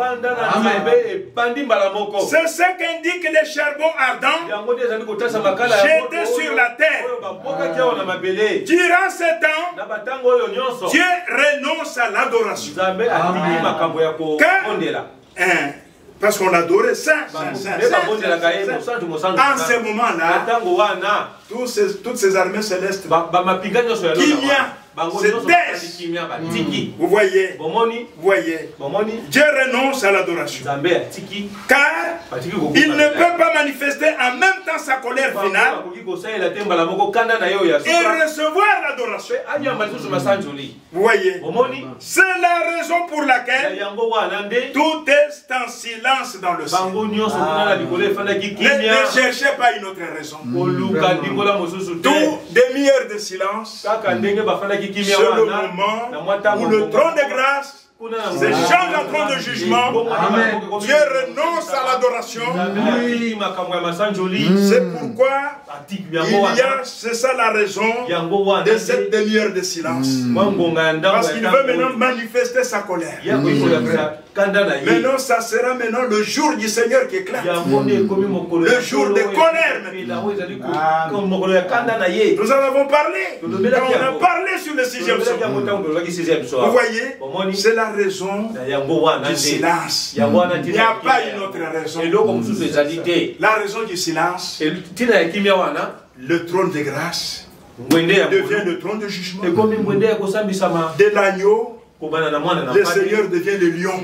C'est ce qu'indique les charbons ardents jetés sur la terre. Durant ce temps, Dieu renonce à l'adoration. Parce qu'on adorait ça. En ce moment-là, toutes ces armées célestes vous voyez, Dieu renonce à l'adoration. Car il ne peut pas manifester en même temps sa colère finale et recevoir l'adoration. Vous voyez, c'est la raison pour laquelle tout est en silence dans le ciel. Ne cherchez pas une autre raison. Tout demi-heure de silence, c'est le moment où le trône de grâce se change en trône de jugement. Amen. Dieu renonce à l'adoration. C'est pourquoi c'est ça la raison de cette demi-heure de silence. Parce qu'il veut maintenant manifester sa colère. Maintenant, ça sera maintenant le jour du Seigneur qui éclate. Le jour de colère maintenant. Nous en avons parlé. Quand on a parlé sur le 6e psaume. Vous voyez, c'est la raison du silence. Il n'y a pas une autre raison. La raison du silence, le trône de grâce devient le trône de jugement. De l'agneau, le Seigneur devient le lion,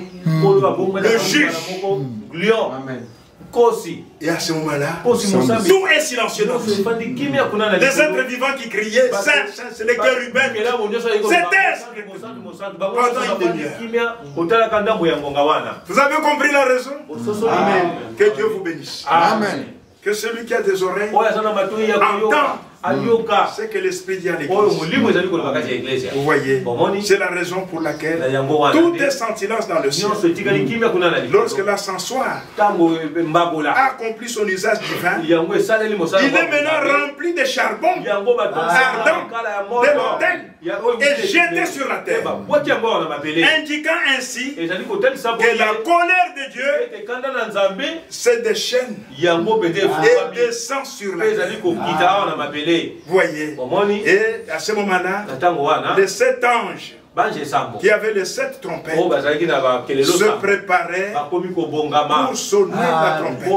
le juge. Et à ce moment-là, tout est silencieux. Les êtres vivants qui criaient, c'est les chérubins. C'est pendant une demi-heure. Vous avez compris la raison? Amen. Que Dieu vous bénisse. Amen. Que celui qui a des oreilles entend ce que l'Esprit dit à l'Église. Vous voyez, c'est la raison pour laquelle tout est en silence dans le ciel. Lorsque l'ascensoir a accompli son usage divin, il est maintenant rempli de charbon ardent de l'autel et jeté sur la terre, indiquant ainsi que la colère de Dieu se déchaîne et descend sur la terre. Vous voyez, et à ce moment-là, les 7 anges qui avaient les 7 trompettes se préparaient pour sonner la trompette.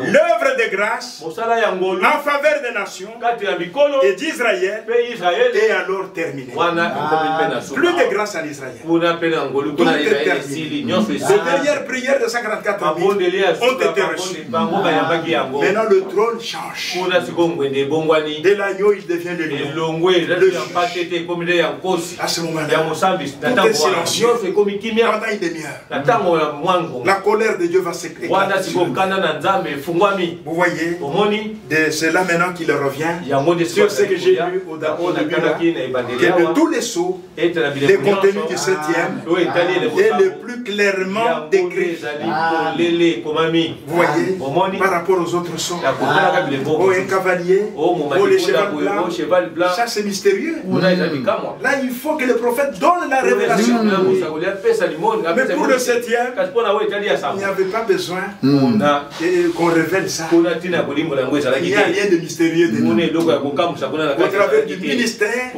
L'œuvre de grâce en faveur des nations et d'Israël est alors terminée. Plus de grâce à l'Israël. Tout est terminé. Les dernières prières de 144 000 ont été reçues. Maintenant le trône change. De l'agneau il devient le lion. Le juge. À ce moment-là, tout est silencieux pendant une demi-heure. La colère de Dieu va s'éclater. Vous voyez, c'est là maintenant qu'il revient sur ce que j'ai lu au début là, que de tous les sceaux, les contenus du 7e est le plus clairement décrit. Vous voyez, par rapport aux autres sceaux, un cavalier, les chevals blancs, ça c'est mystérieux. Là, il faut que le prophète donne la révélation. Mais pour le 7e, il n'y avait pas besoin qu'on révèle ça. Il n'y a rien de mystérieux dedans. Au travers du ministère,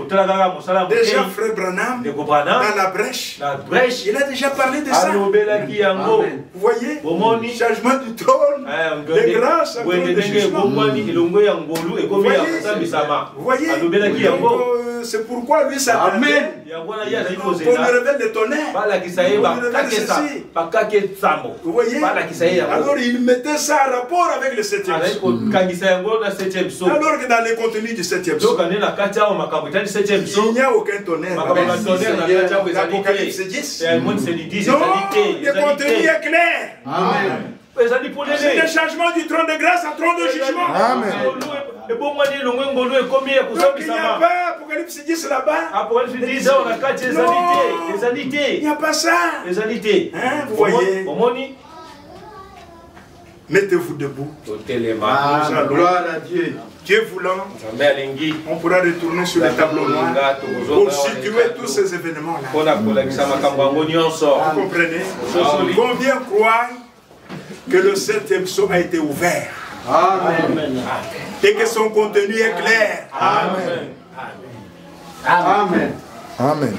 déjà Frère Branham, dans la brèche, il a déjà parlé de ça. Vous voyez, changement du trône, de grâce, un trône de jugement. Vous voyez, c'est pourquoi lui ça Amen. On me révèle le tonnerre. Vous voyez, alors il mettait ça en rapport avec le 7e psaume. Alors que dans les contenus du 7e psaume, il n'y a aucun tonnerre. L'Apocalypse 10. Non, le contenu est clair. Amen. C'est le changement du trône de grâce à trône de jugement. Amen. Donc il n'y a pas Apocalypse 10 là-bas. Il n'y a pas ça. Hein, vous voyez. Mettez-vous debout. Gloire à Dieu. Dieu voulant, on pourra retourner sur le tableau noir pour situer tous ces événements-là. Vous comprenez? Combien croient que le 7e sceau a été ouvert? Amen. Et que son contenu est clair? Amen. Amen. Amen.